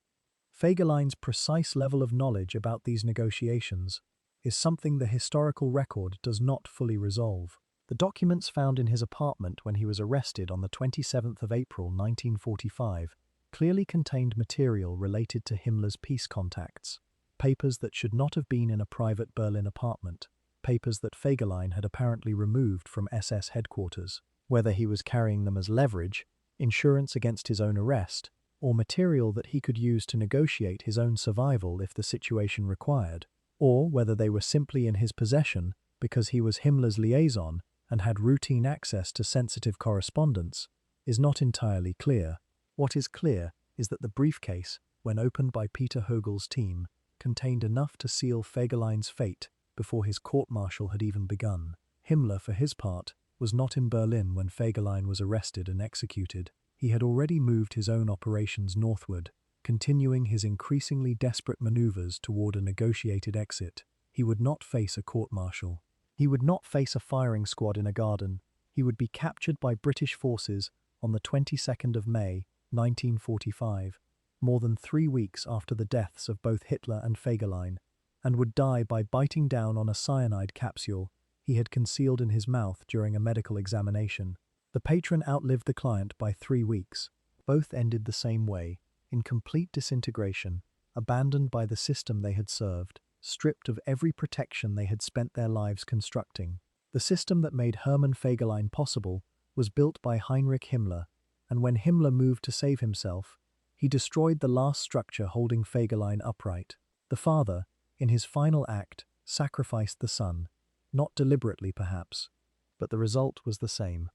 Fegelein's precise level of knowledge about these negotiations is something the historical record does not fully resolve. The documents found in his apartment when he was arrested on the 27th of April 1945 clearly contained material related to Himmler's peace contacts, papers that should not have been in a private Berlin apartment, papers that Fegelein had apparently removed from SS headquarters. Whether he was carrying them as leverage, insurance against his own arrest, or material that he could use to negotiate his own survival if the situation required, or whether they were simply in his possession because he was Himmler's liaison and had routine access to sensitive correspondence, is not entirely clear. What is clear is that the briefcase, when opened by Peter Hogel's team, contained enough to seal Fegelein's fate before his court-martial had even begun. Himmler, for his part, was not in Berlin when Fegelein was arrested and executed. He had already moved his own operations northward, continuing his increasingly desperate maneuvers toward a negotiated exit. He would not face a court-martial. He would not face a firing squad in a garden. He would be captured by British forces on the 22nd of May, 1945, more than 3 weeks after the deaths of both Hitler and Fegelein, and would die by biting down on a cyanide capsule he had concealed in his mouth during a medical examination. The patron outlived the client by 3 weeks. Both ended the same way, in complete disintegration, abandoned by the system they had served, stripped of every protection they had spent their lives constructing. The system that made Hermann Fegelein possible was built by Heinrich Himmler, and when Himmler moved to save himself, he destroyed the last structure holding Fegelein upright. The father, in his final act, sacrificed the son, not deliberately perhaps, but the result was the same.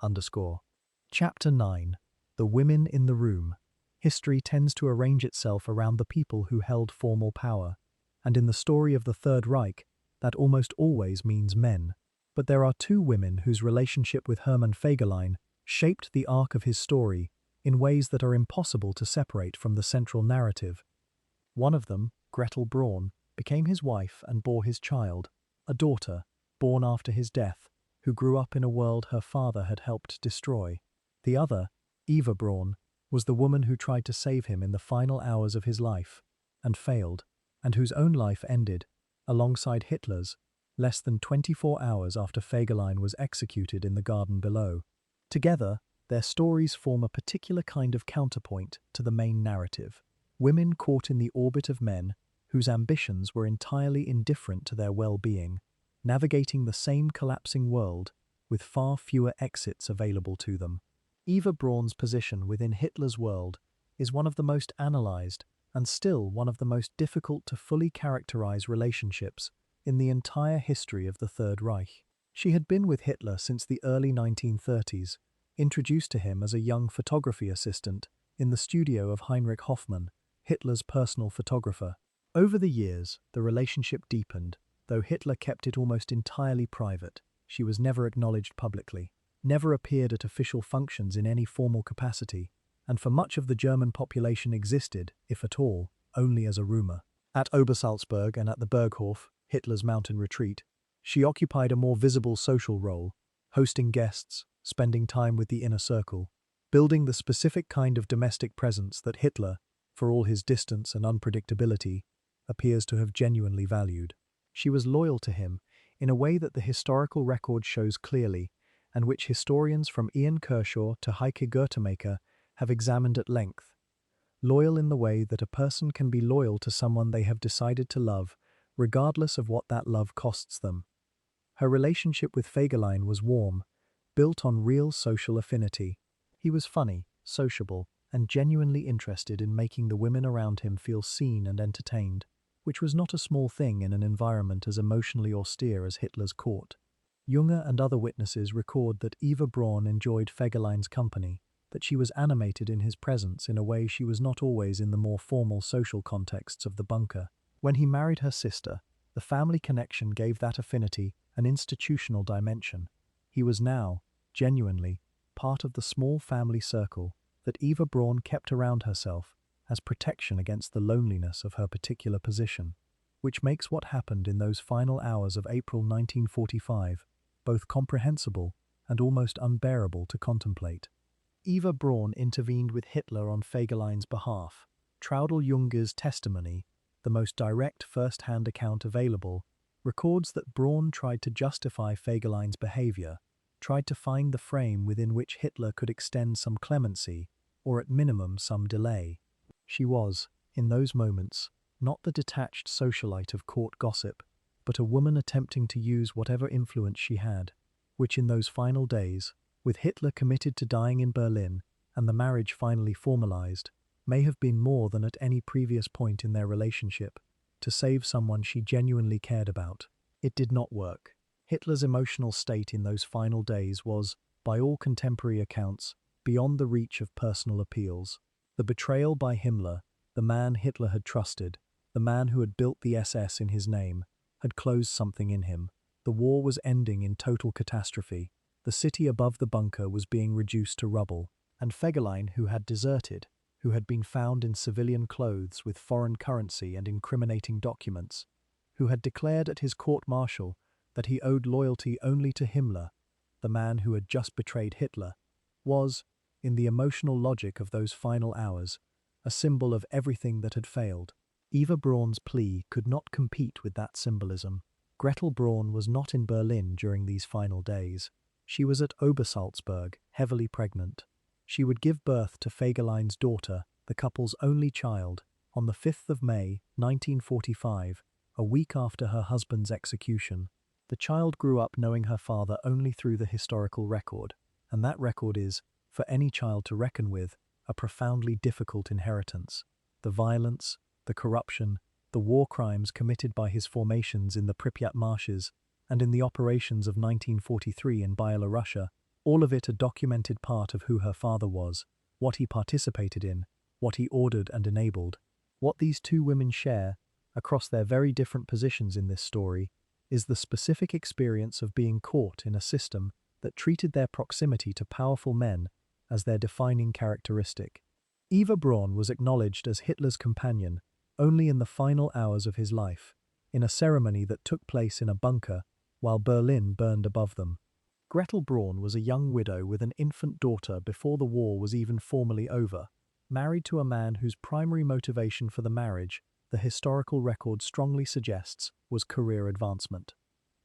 Underscore. Chapter 9. The Women in the Room. History tends to arrange itself around the people who held formal power, and in the story of the Third Reich, that almost always means men. But there are two women whose relationship with Hermann Fegelein shaped the arc of his story in ways that are impossible to separate from the central narrative. One of them, Gretel Braun, became his wife and bore his child, a daughter, born after his death, who grew up in a world her father had helped destroy. The other, Eva Braun, was the woman who tried to save him in the final hours of his life, and failed, and whose own life ended, alongside Hitler's, less than 24 hours after Fegelein was executed in the garden below. Together, their stories form a particular kind of counterpoint to the main narrative. Women caught in the orbit of men whose ambitions were entirely indifferent to their well-being, navigating the same collapsing world with far fewer exits available to them. Eva Braun's position within Hitler's world is one of the most analyzed and still one of the most difficult to fully characterize relationships in the entire history of the Third Reich. She had been with Hitler since the early 1930s, introduced to him as a young photography assistant in the studio of Heinrich Hoffmann, Hitler's personal photographer. Over the years, the relationship deepened, though Hitler kept it almost entirely private. She was never acknowledged publicly, never appeared at official functions in any formal capacity, and for much of the German population existed, if at all, only as a rumor. At Obersalzberg and at the Berghof, Hitler's mountain retreat, she occupied a more visible social role, hosting guests, spending time with the inner circle, building the specific kind of domestic presence that Hitler, for all his distance and unpredictability, appears to have genuinely valued. She was loyal to him in a way that the historical record shows clearly, and which historians from Ian Kershaw to Heike Gertemaker have examined at length. Loyal in the way that a person can be loyal to someone they have decided to love, regardless of what that love costs them. Her relationship with Fegelein was warm, built on real social affinity. He was funny, sociable, and genuinely interested in making the women around him feel seen and entertained, which was not a small thing in an environment as emotionally austere as Hitler's court. Junge and other witnesses record that Eva Braun enjoyed Fegelein's company, that she was animated in his presence in a way she was not always in the more formal social contexts of the bunker. When he married her sister, the family connection gave that affinity an institutional dimension. He was now, genuinely, part of the small family circle that Eva Braun kept around herself as protection against the loneliness of her particular position, which makes what happened in those final hours of April 1945 both comprehensible and almost unbearable to contemplate. Eva Braun intervened with Hitler on Fegelein's behalf. Traudl Junge's testimony, the most direct first-hand account available, records that Braun tried to justify Fegelein's behavior, tried to find the frame within which Hitler could extend some clemency, or at minimum some delay. She was, in those moments, not the detached socialite of court gossip, but a woman attempting to use whatever influence she had, which in those final days, with Hitler committed to dying in Berlin and the marriage finally formalized, may have been more than at any previous point in their relationship, to save someone she genuinely cared about. It did not work. Hitler's emotional state in those final days was, by all contemporary accounts, beyond the reach of personal appeals. The betrayal by Himmler, the man Hitler had trusted, the man who had built the SS in his name, had closed something in him. The war was ending in total catastrophe. The city above the bunker was being reduced to rubble, and Fegelein, who had deserted, who had been found in civilian clothes with foreign currency and incriminating documents, who had declared at his court-martial that he owed loyalty only to Himmler, the man who had just betrayed Hitler, was, in the emotional logic of those final hours, a symbol of everything that had failed. Eva Braun's plea could not compete with that symbolism. Gretel Braun was not in Berlin during these final days. She was at Obersalzberg, heavily pregnant. She would give birth to Fegelein's daughter, the couple's only child, on the 5th of May, 1945, a week after her husband's execution. The child grew up knowing her father only through the historical record, and that record is, for any child to reckon with, a profoundly difficult inheritance. The violence, the corruption, the war crimes committed by his formations in the Pripyat marshes, and in the operations of 1943 in Byelorussia, all of it a documented part of who her father was, what he participated in, what he ordered and enabled. What these two women share, across their very different positions in this story, is the specific experience of being caught in a system that treated their proximity to powerful men as their defining characteristic. Eva Braun was acknowledged as Hitler's companion only in the final hours of his life, in a ceremony that took place in a bunker while Berlin burned above them. Gretel Braun was a young widow with an infant daughter before the war was even formally over, married to a man whose primary motivation for the marriage, the historical record strongly suggests, was career advancement.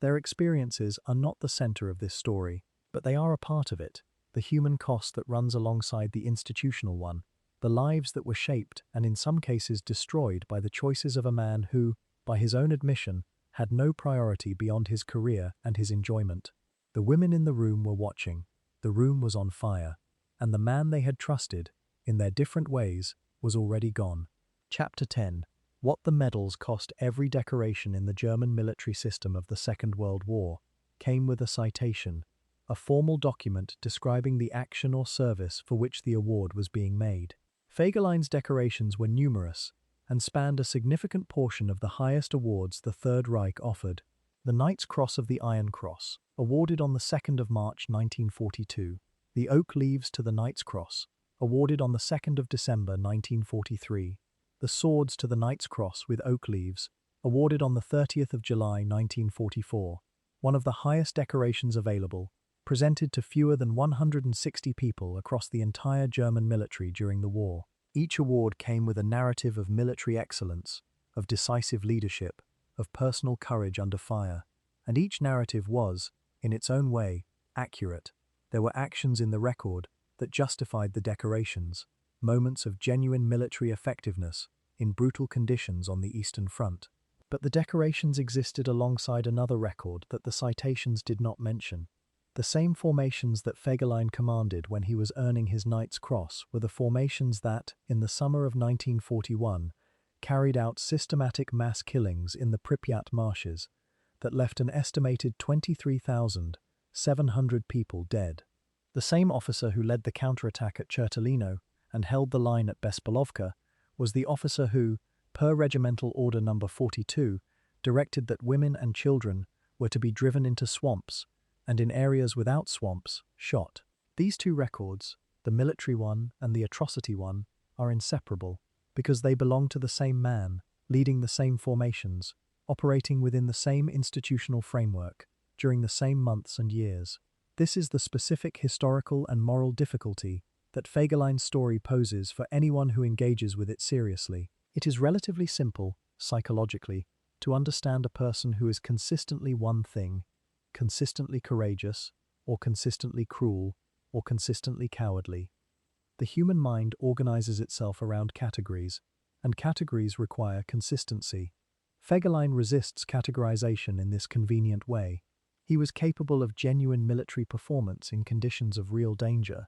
Their experiences are not the center of this story, but they are a part of it, the human cost that runs alongside the institutional one, the lives that were shaped and in some cases destroyed by the choices of a man who, by his own admission, had no priority beyond his career and his enjoyment. The women in the room were watching, the room was on fire, and the man they had trusted, in their different ways, was already gone. Chapter 10. What the medals cost. Every decoration in the German military system of the Second World War came with a citation, a formal document describing the action or service for which the award was being made. Fegelein's decorations were numerous and spanned a significant portion of the highest awards the Third Reich offered. The Knight's Cross of the Iron Cross, awarded on the 2nd of March 1942. The Oak Leaves to the Knight's Cross, awarded on the 2nd of December 1943. The Swords to the Knight's Cross with Oak Leaves, awarded on the 30th of July 1944. One of the highest decorations available, presented to fewer than 160 people across the entire German military during the war. Each award came with a narrative of military excellence, of decisive leadership, of personal courage under fire, and each narrative was, in its own way, accurate. There were actions in the record that justified the decorations, moments of genuine military effectiveness in brutal conditions on the Eastern Front. But the decorations existed alongside another record that the citations did not mention. The same formations that Fegelein commanded when he was earning his Knight's Cross were the formations that, in the summer of 1941, carried out systematic mass killings in the Pripyat marshes that left an estimated 23,700 people dead. The same officer who led the counterattack at Chertolino and held the line at Bespolovka was the officer who, per Regimental Order No. 42, directed that women and children were to be driven into swamps and in areas without swamps, shot. These two records, the military one and the atrocity one, are inseparable because they belong to the same man, leading the same formations, operating within the same institutional framework, during the same months and years. This is the specific historical and moral difficulty that Fegelein's story poses for anyone who engages with it seriously. It is relatively simple, psychologically, to understand a person who is consistently one thing, consistently courageous, or consistently cruel, or consistently cowardly. The human mind organizes itself around categories, and categories require consistency. Fegelein resists categorization in this convenient way. He was capable of genuine military performance in conditions of real danger.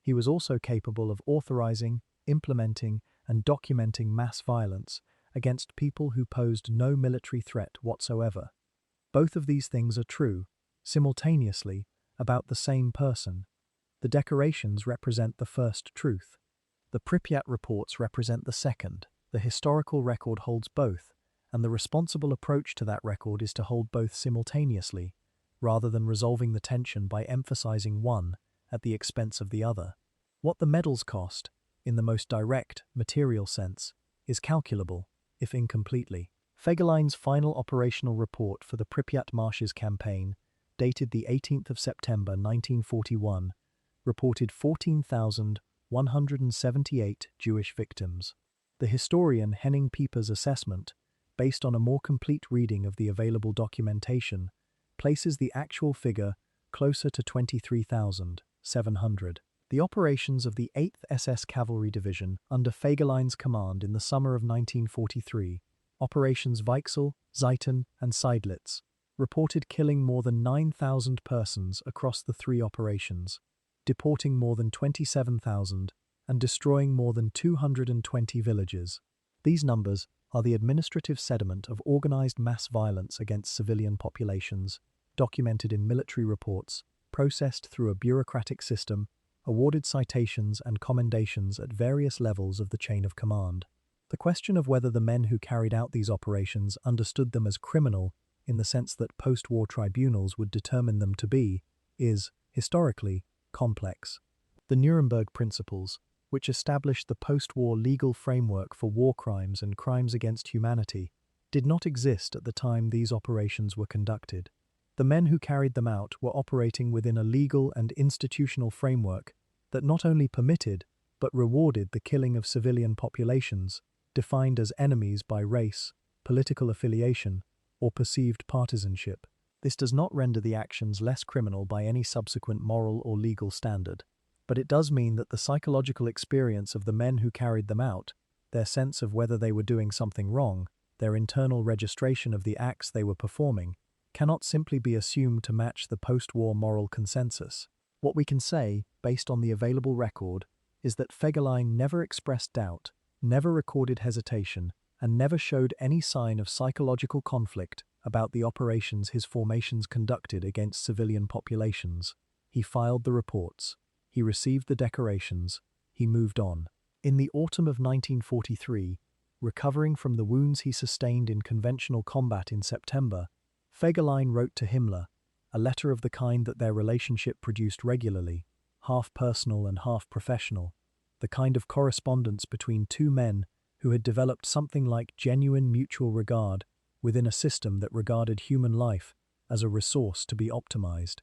He was also capable of authorizing, implementing, and documenting mass violence against people who posed no military threat whatsoever. Both of these things are true, simultaneously, about the same person. The decorations represent the first truth. The Pripyat reports represent the second. The historical record holds both, and the responsible approach to that record is to hold both simultaneously, rather than resolving the tension by emphasizing one at the expense of the other. What the medals cost, in the most direct, material sense, is calculable, if incompletely. Fegelein's final operational report for the Pripyat Marshes campaign, dated the 18th of September 1941, reported 14,178 Jewish victims. The historian Henning Pieper's assessment, based on a more complete reading of the available documentation, places the actual figure closer to 23,700. The operations of the 8th SS Cavalry Division under Fegelein's command in the summer of 1943, Operations Weichsel, Zeiten, and Seydlitz, reported killing more than 9,000 persons across the three operations, deporting more than 27,000, and destroying more than 220 villages. These numbers, are the administrative sediment of organized mass violence against civilian populations, documented in military reports, processed through a bureaucratic system, awarded citations and commendations at various levels of the chain of command. The question of whether the men who carried out these operations understood them as criminal in the sense that post-war tribunals would determine them to be, is, historically, complex. The Nuremberg Principles, which established the post-war legal framework for war crimes and crimes against humanity, did not exist at the time these operations were conducted. The men who carried them out were operating within a legal and institutional framework that not only permitted but rewarded the killing of civilian populations, defined as enemies by race, political affiliation, or perceived partisanship. This does not render the actions less criminal by any subsequent moral or legal standard, but it does mean that the psychological experience of the men who carried them out, their sense of whether they were doing something wrong, their internal registration of the acts they were performing, cannot simply be assumed to match the post-war moral consensus. What we can say, based on the available record, is that Fegelein never expressed doubt, never recorded hesitation, and never showed any sign of psychological conflict about the operations his formations conducted against civilian populations. He filed the reports. He received the decorations. He moved on. In the autumn of 1943, recovering from the wounds he sustained in conventional combat in September, Fegelein wrote to Himmler, a letter of the kind that their relationship produced regularly, half personal and half professional, the kind of correspondence between two men who had developed something like genuine mutual regard within a system that regarded human life as a resource to be optimized.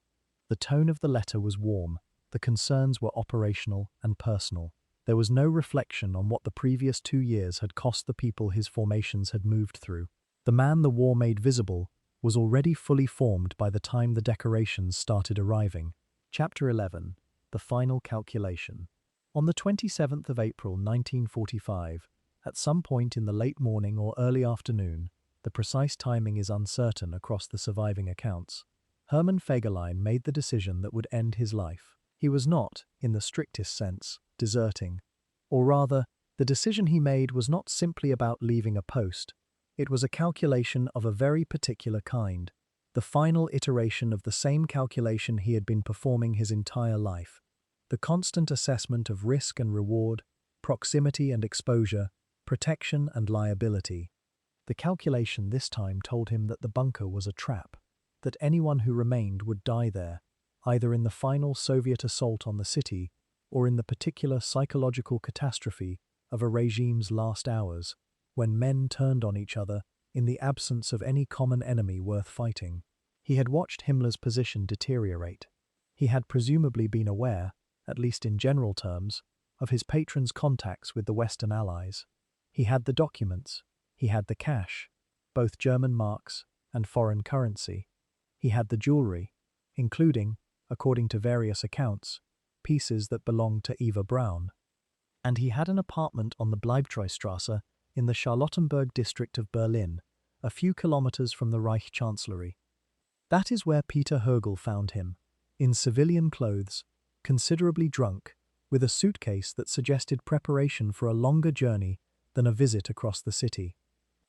The tone of the letter was warm. The concerns were operational and personal. There was no reflection on what the previous 2 years had cost the people his formations had moved through. The man the war made visible was already fully formed by the time the decorations started arriving. Chapter 11. The Final Calculation. On the 27th of April 1945, at some point in the late morning or early afternoon, the precise timing is uncertain across the surviving accounts, Hermann Fegelein made the decision that would end his life. He was not, in the strictest sense, deserting. Or rather, the decision he made was not simply about leaving a post. It was a calculation of a very particular kind, the final iteration of the same calculation he had been performing his entire life. The constant assessment of risk and reward, proximity and exposure, protection and liability. The calculation this time told him that the bunker was a trap, that anyone who remained would die there, either in the final Soviet assault on the city or in the particular psychological catastrophe of a regime's last hours, when men turned on each other in the absence of any common enemy worth fighting. He had watched Himmler's position deteriorate. He had presumably been aware, at least in general terms, of his patron's contacts with the Western Allies. He had the documents. He had the cash, both German marks and foreign currency. He had the jewelry, including, according to various accounts, pieces that belonged to Eva Braun. And he had an apartment on the Bleibtreustrasse in the Charlottenburg district of Berlin, a few kilometers from the Reich Chancellery. That is where Peter Högel found him, in civilian clothes, considerably drunk, with a suitcase that suggested preparation for a longer journey than a visit across the city.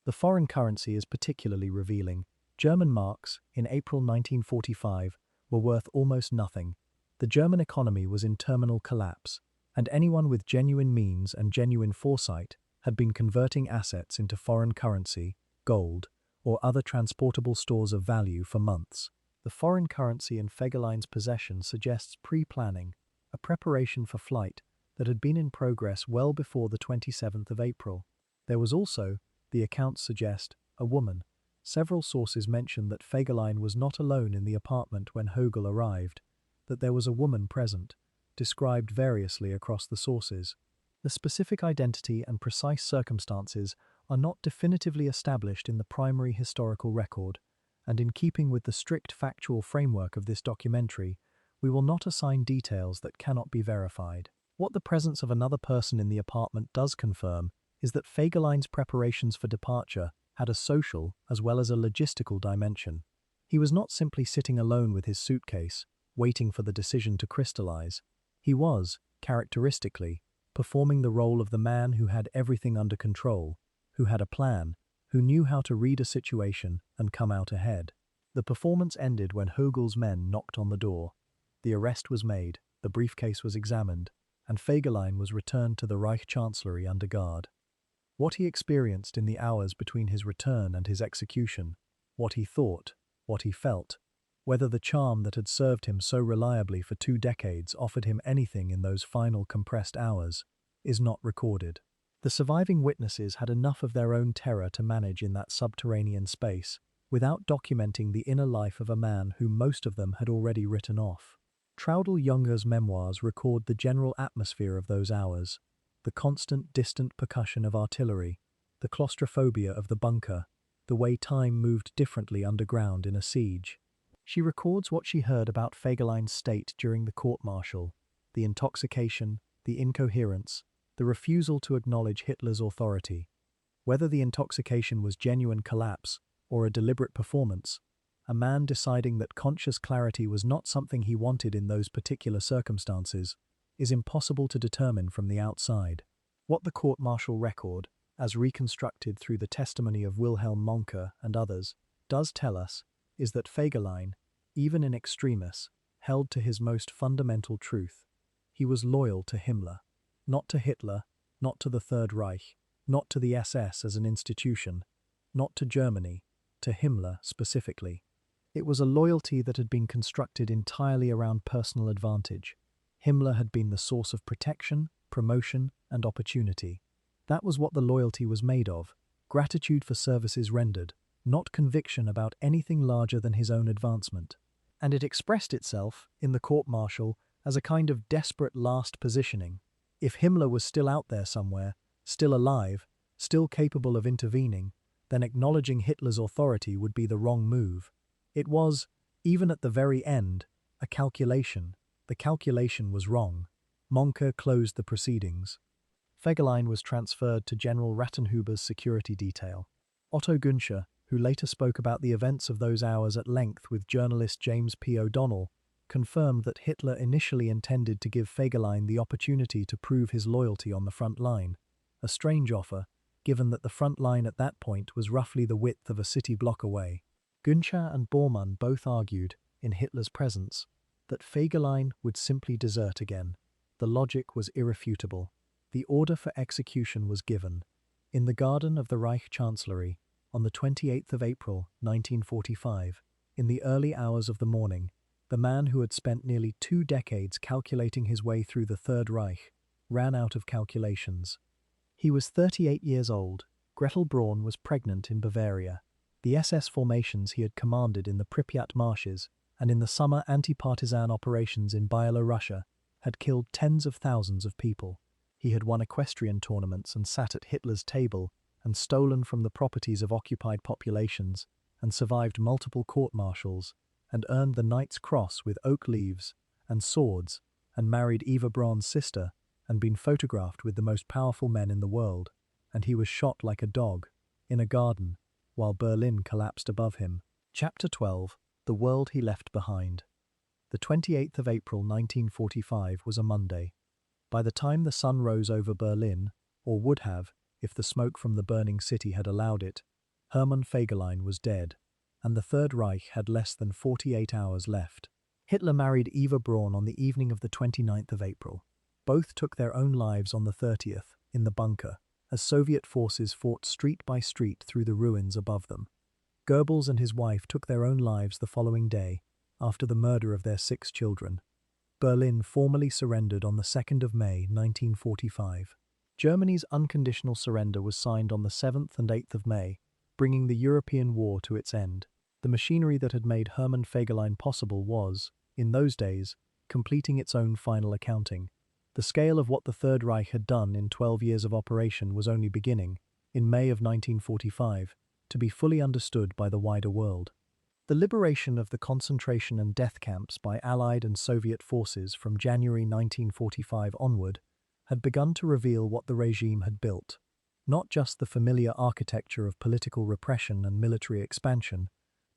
The foreign currency is particularly revealing. German marks, in April 1945, were worth almost nothing. The German economy was in terminal collapse, and anyone with genuine means and genuine foresight had been converting assets into foreign currency, gold, or other transportable stores of value for months. The foreign currency in Fegelein's possession suggests pre-planning, a preparation for flight that had been in progress well before the 27th of April. There was also, the accounts suggest, a woman. Several sources mention that Fegelein was not alone in the apartment when Högel arrived, that there was a woman present, described variously across the sources. The specific identity and precise circumstances are not definitively established in the primary historical record, and in keeping with the strict factual framework of this documentary, we will not assign details that cannot be verified. What the presence of another person in the apartment does confirm is that Fegelein's preparations for departure had a social as well as a logistical dimension. He was not simply sitting alone with his suitcase, waiting for the decision to crystallize. He was, characteristically, performing the role of the man who had everything under control, who had a plan, who knew how to read a situation and come out ahead. The performance ended when Högel's men knocked on the door. The arrest was made, the briefcase was examined, and Fegelein was returned to the Reich Chancellery under guard. What he experienced in the hours between his return and his execution, what he thought, what he felt, whether the charm that had served him so reliably for 2 decades offered him anything in those final compressed hours, is not recorded. The surviving witnesses had enough of their own terror to manage in that subterranean space, without documenting the inner life of a man whom most of them had already written off. Traudl Junger's memoirs record the general atmosphere of those hours, the constant distant percussion of artillery, the claustrophobia of the bunker, the way time moved differently underground in a siege. She records what she heard about Fegelein's state during the court-martial, the intoxication, the incoherence, the refusal to acknowledge Hitler's authority. Whether the intoxication was genuine collapse or a deliberate performance, a man deciding that conscious clarity was not something he wanted in those particular circumstances, is impossible to determine from the outside. What the court-martial record, as reconstructed through the testimony of Wilhelm Mohnke and others, does tell us is that Fegelein, even in extremis, held to his most fundamental truth. He was loyal to Himmler. Not to Hitler, not to the Third Reich, not to the SS as an institution, not to Germany, to Himmler specifically. It was a loyalty that had been constructed entirely around personal advantage. Himmler had been the source of protection, promotion, and opportunity. That was what the loyalty was made of, gratitude for services rendered, not conviction about anything larger than his own advancement. And it expressed itself, in the court-martial, as a kind of desperate last positioning. If Himmler was still out there somewhere, still alive, still capable of intervening, then acknowledging Hitler's authority would be the wrong move. It was, even at the very end, a calculation. The calculation was wrong. Mohnke closed the proceedings. Fegelein was transferred to General Rattenhuber's security detail. Otto Günscher, who later spoke about the events of those hours at length with journalist James P. O'Donnell, confirmed that Hitler initially intended to give Fegelein the opportunity to prove his loyalty on the front line, a strange offer, given that the front line at that point was roughly the width of a city block away. Günscher and Bormann both argued, in Hitler's presence, that Fegelein would simply desert again. The logic was irrefutable. The order for execution was given. In the garden of the Reich Chancellery, on the 28th of April, 1945, in the early hours of the morning, the man who had spent nearly 2 decades calculating his way through the Third Reich ran out of calculations. He was 38 years old. Gretel Braun was pregnant in Bavaria. The SS formations he had commanded in the Pripyat marshes and in the summer anti-partisan operations in Byelorussia had killed tens of thousands of people. He had won equestrian tournaments and sat at Hitler's table and stolen from the properties of occupied populations and survived multiple court-martials and earned the Knight's Cross with oak leaves and swords and married Eva Braun's sister and been photographed with the most powerful men in the world, and he was shot like a dog, in a garden, while Berlin collapsed above him. Chapter 12. The World He Left Behind. The 28th of April 1945 was a Monday. By the time the sun rose over Berlin, or would have, if the smoke from the burning city had allowed it, Hermann Fegelein was dead, and the Third Reich had less than 48 hours left. Hitler married Eva Braun on the evening of the 29th of April. Both took their own lives on the 30th, in the bunker, as Soviet forces fought street by street through the ruins above them. Goebbels and his wife took their own lives the following day, after the murder of their 6 children. Berlin formally surrendered on the 2nd of May, 1945. Germany's unconditional surrender was signed on the 7th and 8th of May, bringing the European war to its end. The machinery that had made Hermann Fegelein possible was, in those days, completing its own final accounting. The scale of what the Third Reich had done in 12 years of operation was only beginning, in May of 1945, to be fully understood by the wider world. The liberation of the concentration and death camps by Allied and Soviet forces from January 1945 onward had begun to reveal what the regime had built. Not just the familiar architecture of political repression and military expansion,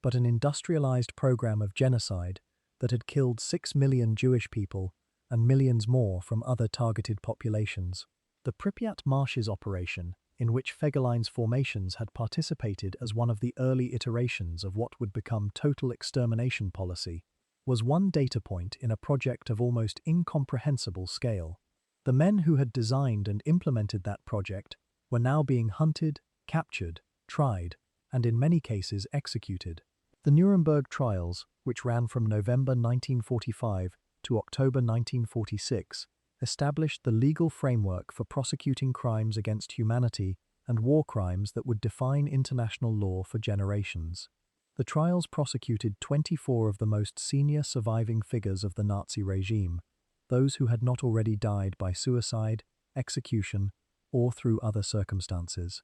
but an industrialized program of genocide that had killed 6 million Jewish people and millions more from other targeted populations. The Pripyat Marshes operation, in which Fegelein's formations had participated as one of the early iterations of what would become total extermination policy, was one data point in a project of almost incomprehensible scale. The men who had designed and implemented that project were now being hunted, captured, tried, and in many cases executed. The Nuremberg trials, which ran from November 1945 to October 1946, established the legal framework for prosecuting crimes against humanity and war crimes that would define international law for generations. The trials prosecuted 24 of the most senior surviving figures of the Nazi regime, those who had not already died by suicide, execution, or through other circumstances.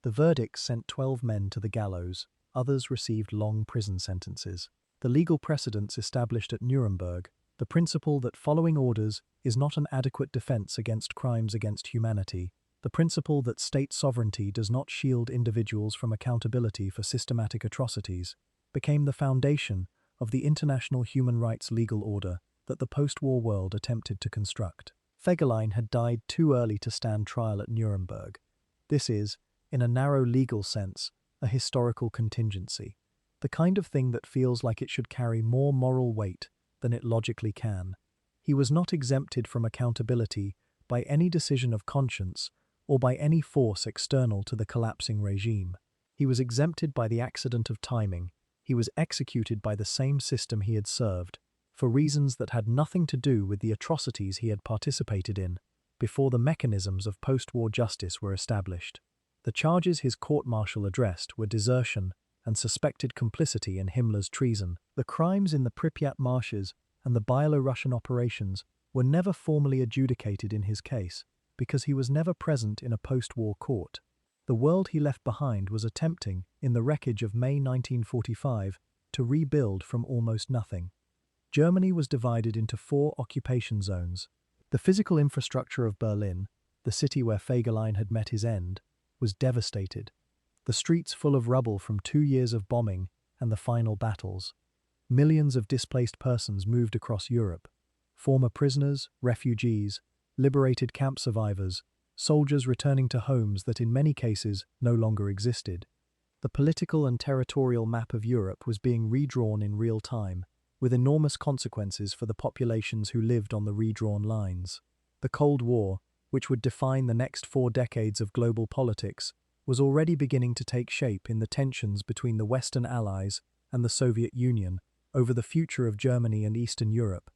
The verdicts sent 12 men to the gallows, others received long prison sentences. The legal precedents established at Nuremberg, the principle that following orders is not an adequate defense against crimes against humanity, the principle that state sovereignty does not shield individuals from accountability for systematic atrocities, became the foundation of the international human rights legal order that the post-war world attempted to construct. Fegelein had died too early to stand trial at Nuremberg. This is, in a narrow legal sense, a historical contingency, the kind of thing that feels like it should carry more moral weight than it logically can. He was not exempted from accountability by any decision of conscience or by any force external to the collapsing regime. He was exempted by the accident of timing. He was executed by the same system he had served, for reasons that had nothing to do with the atrocities he had participated in, before the mechanisms of post-war justice were established. The charges his court-martial addressed were desertion and suspected complicity in Himmler's treason. The crimes in the Pripyat marshes and the Byelorussian operations were never formally adjudicated in his case, because he was never present in a post-war court. The world he left behind was attempting, in the wreckage of May 1945, to rebuild from almost nothing. Germany was divided into 4 occupation zones. The physical infrastructure of Berlin, the city where Fegelein had met his end, was devastated. The streets full of rubble from 2 years of bombing and the final battles. Millions of displaced persons moved across Europe. Former prisoners, refugees, liberated camp survivors, soldiers returning to homes that in many cases no longer existed. The political and territorial map of Europe was being redrawn in real time, with enormous consequences for the populations who lived on the redrawn lines. The Cold War, which would define the next 4 decades of global politics, was already beginning to take shape in the tensions between the Western Allies and the Soviet Union over the future of Germany and Eastern Europe.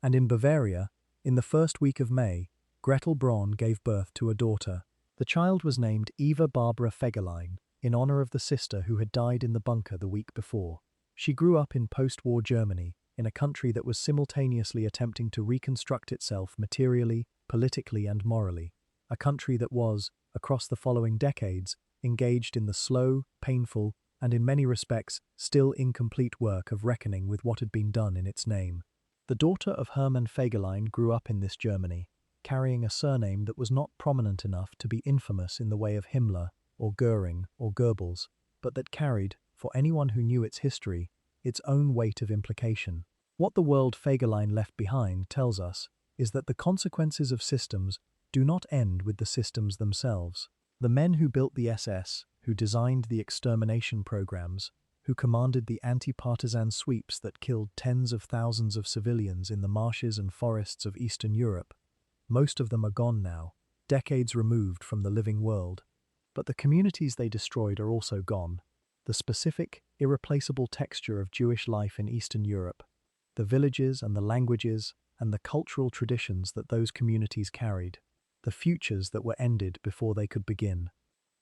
And in Bavaria, in the first week of May, Gretel Braun gave birth to a daughter. The child was named Eva Barbara Fegelein, in honor of the sister who had died in the bunker the week before. She grew up in post-war Germany, in a country that was simultaneously attempting to reconstruct itself materially, politically, and morally. A country that was, across the following decades, engaged in the slow, painful, and in many respects still incomplete work of reckoning with what had been done in its name. The daughter of Hermann Fegelein grew up in this Germany, carrying a surname that was not prominent enough to be infamous in the way of Himmler, or Goering, or Goebbels, but that carried, for anyone who knew its history, its own weight of implication. What the world Fegelein left behind tells us is that the consequences of systems do not end with the systems themselves. The men who built the SS, who designed the extermination programs, who commanded the anti-partisan sweeps that killed tens of thousands of civilians in the marshes and forests of Eastern Europe, most of them are gone now, decades removed from the living world. But the communities they destroyed are also gone. The specific, irreplaceable texture of Jewish life in Eastern Europe, the villages and the languages and the cultural traditions that those communities carried, the futures that were ended before they could begin.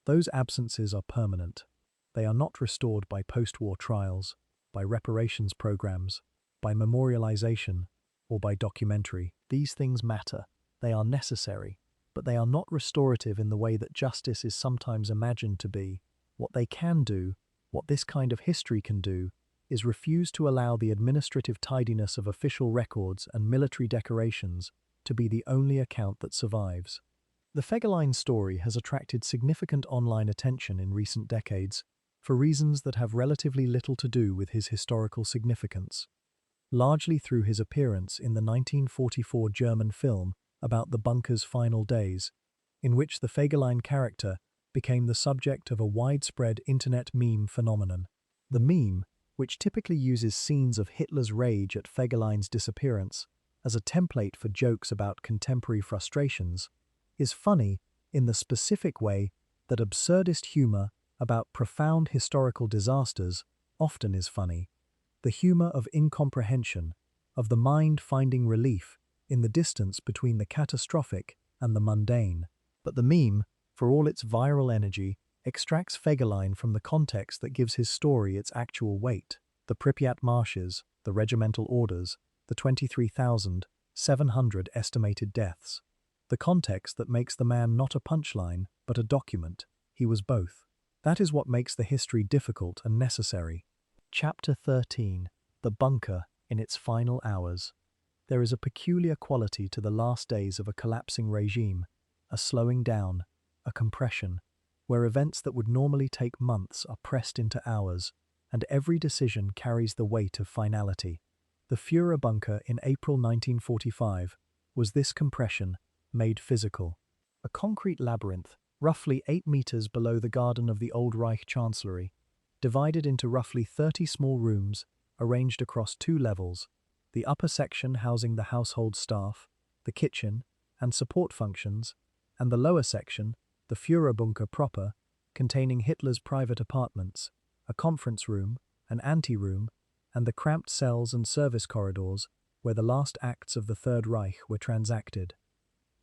Those absences are permanent. They are not restored by post-war trials, by reparations programs, by memorialization, or by documentary. These things matter. They are necessary, but they are not restorative in the way that justice is sometimes imagined to be. What they can do, what this kind of history can do, is refuse to allow the administrative tidiness of official records and military decorations to be the only account that survives. The Fegelein story has attracted significant online attention in recent decades for reasons that have relatively little to do with his historical significance, largely through his appearance in the 1944 German film about the bunker's final days, in which the Fegelein character became the subject of a widespread internet meme phenomenon. The meme, which typically uses scenes of Hitler's rage at Fegelein's disappearance as a template for jokes about contemporary frustrations, is funny in the specific way that absurdist humor about profound historical disasters often is funny. The humor of incomprehension, of the mind finding relief in the distance between the catastrophic and the mundane. But the meme, for all its viral energy, extracts Fegelein from the context that gives his story its actual weight: the Pripyat marshes, the regimental orders, the 23,700 estimated deaths. The context that makes the man not a punchline, but a document. He was both. That is what makes the history difficult and necessary. Chapter 13. The Bunker in its final hours. There is a peculiar quality to the last days of a collapsing regime, a slowing down, a compression, where events that would normally take months are pressed into hours, and every decision carries the weight of finality. The Führerbunker in April 1945 was this compression made physical. A concrete labyrinth, roughly 8 meters below the garden of the old Reich Chancellery, divided into roughly 30 small rooms arranged across 2 levels, the upper section housing the household staff, the kitchen, and support functions, and the lower section, the Führerbunker proper, containing Hitler's private apartments, a conference room, an ante-room, and the cramped cells and service corridors where the last acts of the Third Reich were transacted.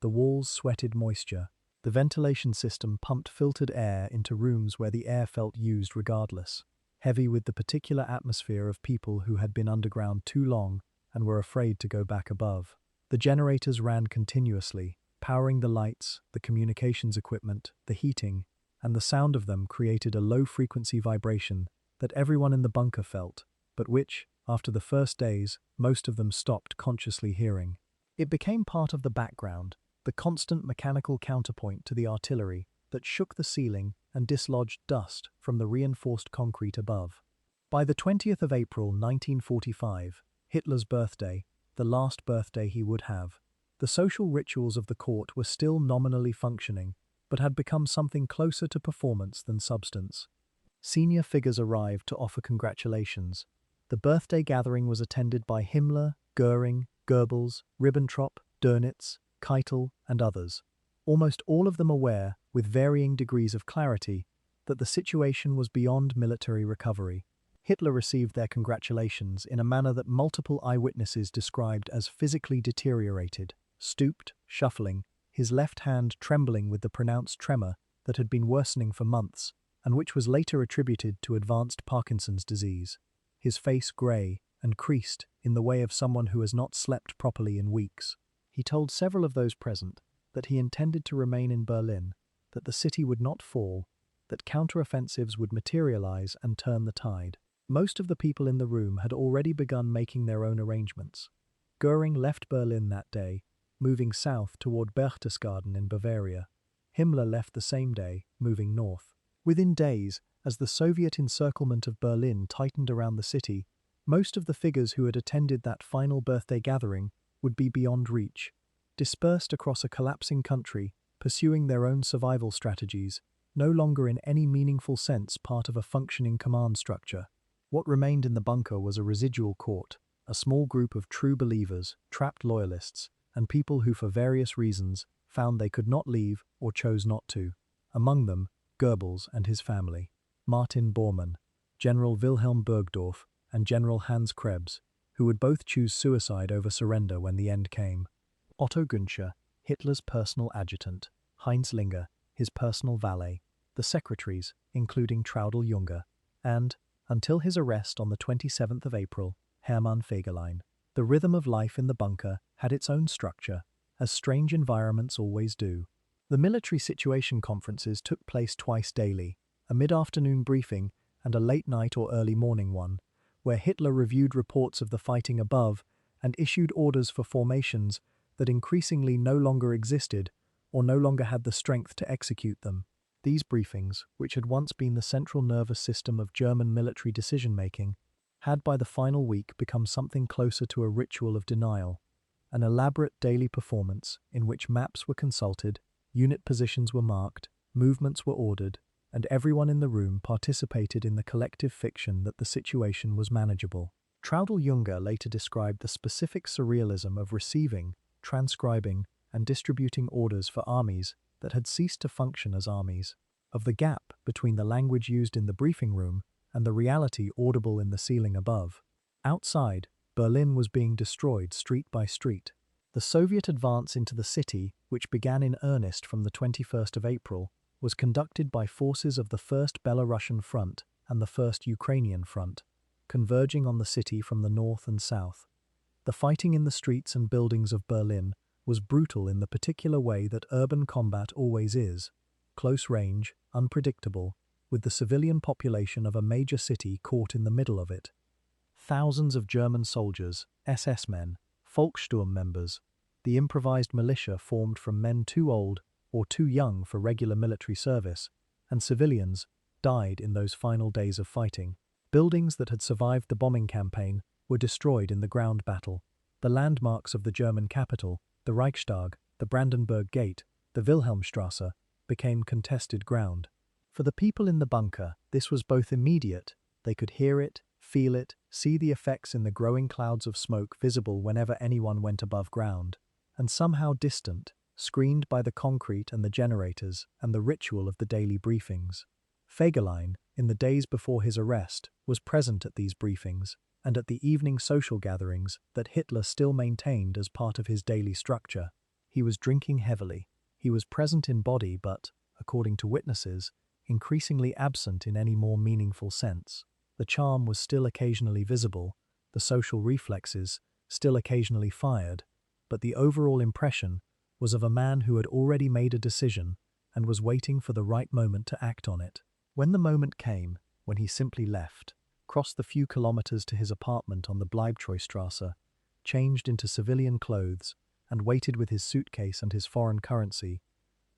The walls sweated moisture. The ventilation system pumped filtered air into rooms where the air felt used regardless, heavy with the particular atmosphere of people who had been underground too long and were afraid to go back above. The generators ran continuously, powering the lights, the communications equipment, the heating, and the sound of them created a low-frequency vibration that everyone in the bunker felt, but which, after the first days, most of them stopped consciously hearing. It became part of the background, the constant mechanical counterpoint to the artillery that shook the ceiling and dislodged dust from the reinforced concrete above. By the 20th of April 1945, Hitler's birthday, the last birthday he would have, the social rituals of the court were still nominally functioning, but had become something closer to performance than substance. Senior figures arrived to offer congratulations. The birthday gathering was attended by Himmler, Goering, Goebbels, Ribbentrop, Dönitz, Keitel, and others, almost all of them aware, with varying degrees of clarity, that the situation was beyond military recovery. Hitler received their congratulations in a manner that multiple eyewitnesses described as physically deteriorated, stooped, shuffling, his left hand trembling with the pronounced tremor that had been worsening for months, and which was later attributed to advanced Parkinson's disease. His face grey and creased in the way of someone who has not slept properly in weeks. He told several of those present that he intended to remain in Berlin, that the city would not fall, that counteroffensives would materialize and turn the tide. Most of the people in the room had already begun making their own arrangements. Goering left Berlin that day, moving south toward Berchtesgaden in Bavaria. Himmler left the same day, moving north. Within days, as the Soviet encirclement of Berlin tightened around the city, most of the figures who had attended that final birthday gathering would be beyond reach, dispersed across a collapsing country, pursuing their own survival strategies, no longer in any meaningful sense part of a functioning command structure. What remained in the bunker was a residual court, a small group of true believers, trapped loyalists, and people who for various reasons found they could not leave or chose not to. Among them, Goebbels and his family, Martin Bormann, General Wilhelm Burgdorf, and General Hans Krebs, who would both choose suicide over surrender when the end came. Otto Günscher, Hitler's personal adjutant, Heinz Linger, his personal valet, the secretaries, including Traudl Junge, and, until his arrest on the 27th of April, Hermann Fegelein. The rhythm of life in the bunker had its own structure, as strange environments always do. The military situation conferences took place twice daily, a mid-afternoon briefing and a late-night or early morning one, where Hitler reviewed reports of the fighting above and issued orders for formations that increasingly no longer existed or no longer had the strength to execute them. These briefings, which had once been the central nervous system of German military decision-making, had by the final week become something closer to a ritual of denial, an elaborate daily performance in which maps were consulted, unit positions were marked, movements were ordered, and everyone in the room participated in the collective fiction that the situation was manageable. Traudl-Junge later described the specific surrealism of receiving, transcribing, and distributing orders for armies that had ceased to function as armies, of the gap between the language used in the briefing room and the reality audible in the ceiling above. Outside, Berlin was being destroyed street by street. The Soviet advance into the city, which began in earnest from the 21st of April, was conducted by forces of the 1st Belarusian Front and the 1st Ukrainian Front, converging on the city from the north and south. The fighting in the streets and buildings of Berlin was brutal in the particular way that urban combat always is, close range, unpredictable, with the civilian population of a major city caught in the middle of it. Thousands of German soldiers, SS men, Volkssturm members, the improvised militia formed from men too old or too young for regular military service, and civilians died in those final days of fighting. Buildings that had survived the bombing campaign were destroyed in the ground battle. The landmarks of the German capital, the Reichstag, the Brandenburg Gate, the Wilhelmstrasse, became contested ground. For the people in the bunker, this was both immediate, they could hear it, feel it, see the effects in the growing clouds of smoke visible whenever anyone went above ground, and somehow distant, screened by the concrete and the generators and the ritual of the daily briefings. Fegelein, in the days before his arrest, was present at these briefings and at the evening social gatherings that Hitler still maintained as part of his daily structure. He was drinking heavily. He was present in body but, according to witnesses, increasingly absent in any more meaningful sense. The charm was still occasionally visible, the social reflexes still occasionally fired, but the overall impression was of a man who had already made a decision and was waiting for the right moment to act on it. When the moment came, when he simply left, crossed the few kilometers to his apartment on the Bleibtreustrasse, changed into civilian clothes, and waited with his suitcase and his foreign currency,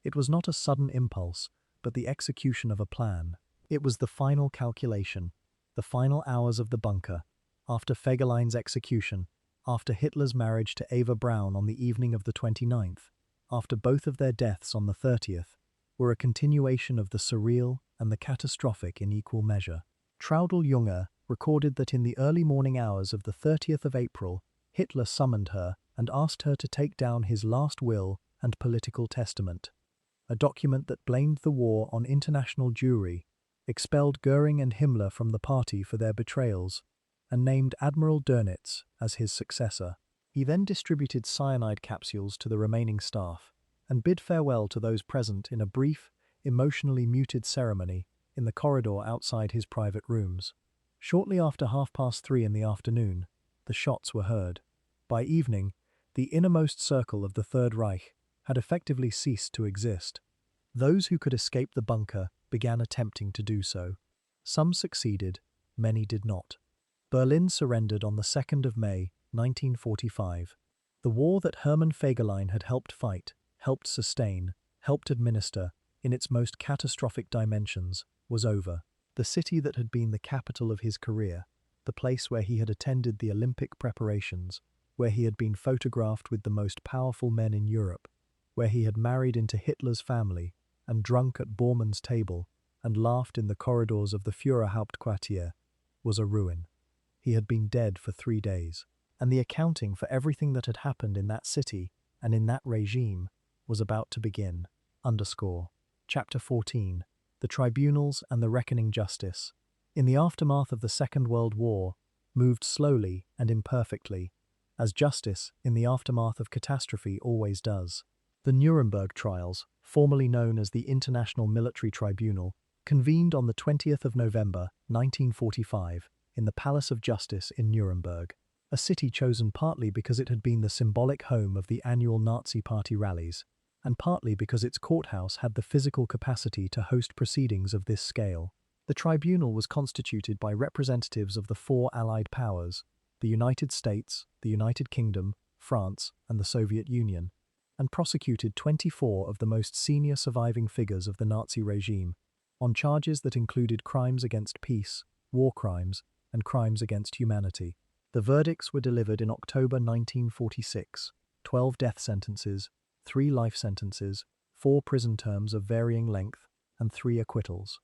it was not a sudden impulse, but the execution of a plan. It was the final calculation, the final hours of the bunker, after Fegelein's execution, after Hitler's marriage to Eva Braun on the evening of the 29th, after both of their deaths on the 30th, were a continuation of the surreal and the catastrophic in equal measure. Traudl-Junge recorded that in the early morning hours of the 30th of April, Hitler summoned her and asked her to take down his last will and political testament, a document that blamed the war on international Jewry, expelled Göring and Himmler from the party for their betrayals, and named Admiral Dönitz as his successor. He then distributed cyanide capsules to the remaining staff and bid farewell to those present in a brief, emotionally muted ceremony in the corridor outside his private rooms. Shortly after 3:30 in the afternoon, the shots were heard. By evening, the innermost circle of the Third Reich had effectively ceased to exist. Those who could escape the bunker began attempting to do so. Some succeeded, many did not. Berlin surrendered on the 2nd of May, 1945. The war that Hermann Fegelein had helped fight, helped sustain, helped administer, in its most catastrophic dimensions, was over. The city that had been the capital of his career, the place where he had attended the Olympic preparations, where he had been photographed with the most powerful men in Europe, where he had married into Hitler's family and drunk at Bormann's table and laughed in the corridors of the Führerhauptquartier, was a ruin. He had been dead for 3 days, and the accounting for everything that had happened in that city and in that regime was about to begin. Chapter 14. The Tribunals and the Reckoning Justice. In the aftermath of the Second World War, moved slowly and imperfectly, as justice in the aftermath of catastrophe always does. The Nuremberg trials, formerly known as the International Military Tribunal, convened on the 20th of November, 1945, in the Palace of Justice in Nuremberg, a city chosen partly because it had been the symbolic home of the annual Nazi Party rallies, and partly because its courthouse had the physical capacity to host proceedings of this scale. The tribunal was constituted by representatives of the 4 Allied powers, the United States, the United Kingdom, France, and the Soviet Union, and prosecuted 24 of the most senior surviving figures of the Nazi regime, on charges that included crimes against peace, war crimes, and crimes against humanity. The verdicts were delivered in October 1946, 12 death sentences, 3 life sentences, 4 prison terms of varying length, and 3 acquittals.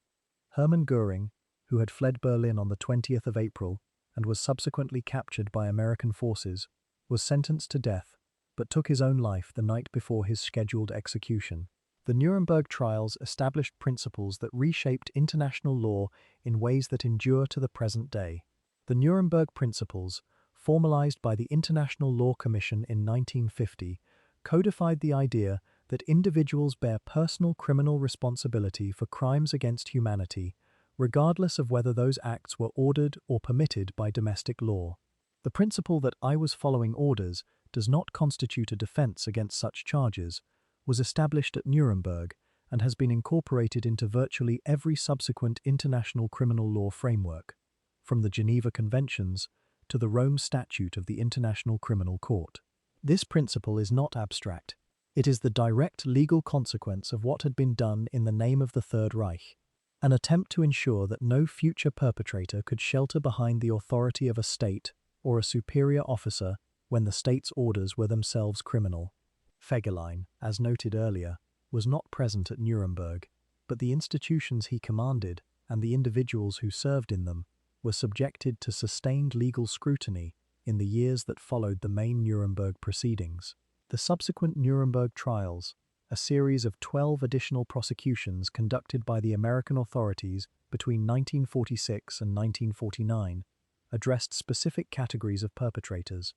Hermann Göring, who had fled Berlin on the 20th of April and was subsequently captured by American forces, was sentenced to death, but took his own life the night before his scheduled execution. The Nuremberg trials established principles that reshaped international law in ways that endure to the present day. The Nuremberg Principles, formalized by the International Law Commission in 1950, codified the idea that individuals bear personal criminal responsibility for crimes against humanity, regardless of whether those acts were ordered or permitted by domestic law. The principle that I was following orders does not constitute a defense against such charges was established at Nuremberg and has been incorporated into virtually every subsequent international criminal law framework, from the Geneva Conventions to the Rome Statute of the International Criminal Court. This principle is not abstract. It is the direct legal consequence of what had been done in the name of the Third Reich, an attempt to ensure that no future perpetrator could shelter behind the authority of a state or a superior officer when the state's orders were themselves criminal. Fegelein, as noted earlier, was not present at Nuremberg, but the institutions he commanded and the individuals who served in them were subjected to sustained legal scrutiny in the years that followed the main Nuremberg proceedings. The subsequent Nuremberg trials, a series of 12 additional prosecutions conducted by the American authorities between 1946 and 1949, addressed specific categories of perpetrators: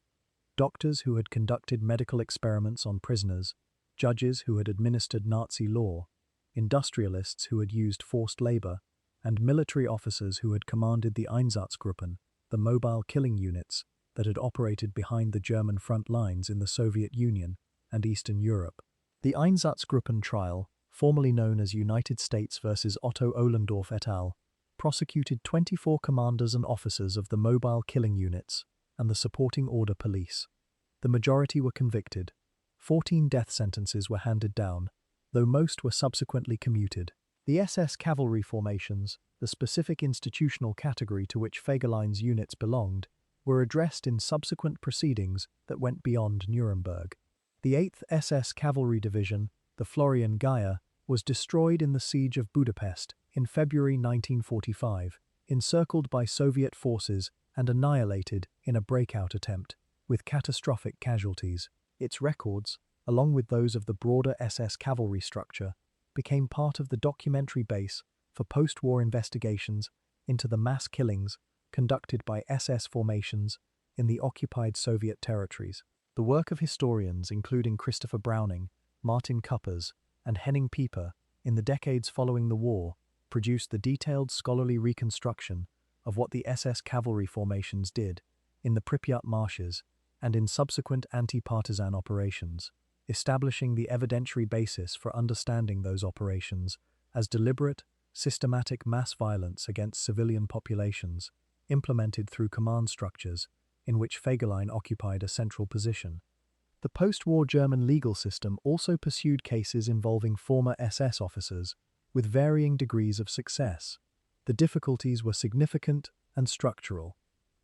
doctors who had conducted medical experiments on prisoners, judges who had administered Nazi law, industrialists who had used forced labor, and military officers who had commanded the Einsatzgruppen, the mobile killing units that had operated behind the German front lines in the Soviet Union and Eastern Europe. The Einsatzgruppen trial, formerly known as United States versus Otto Ohlendorf et al., prosecuted 24 commanders and officers of the mobile killing units and the supporting order police. The majority were convicted. 14 death sentences were handed down, though most were subsequently commuted. The SS cavalry formations, the specific institutional category to which Fegelein's units belonged, were addressed in subsequent proceedings that went beyond Nuremberg. The 8th SS Cavalry Division, the Florian Geyer, was destroyed in the Siege of Budapest in February 1945, encircled by Soviet forces and annihilated in a breakout attempt, with catastrophic casualties. Its records, along with those of the broader SS cavalry structure, became part of the documentary base for post-war investigations into the mass killings conducted by SS formations in the occupied Soviet territories. The work of historians including Christopher Browning, Martin Kuppers, and Henning Pieper in the decades following the war produced the detailed scholarly reconstruction of what the SS cavalry formations did in the Pripyat marshes and in subsequent anti-partisan operations, establishing the evidentiary basis for understanding those operations as deliberate, systematic mass violence against civilian populations implemented through command structures in which Fegelein occupied a central position. The post-war German legal system also pursued cases involving former SS officers with varying degrees of success. The difficulties were significant and structural.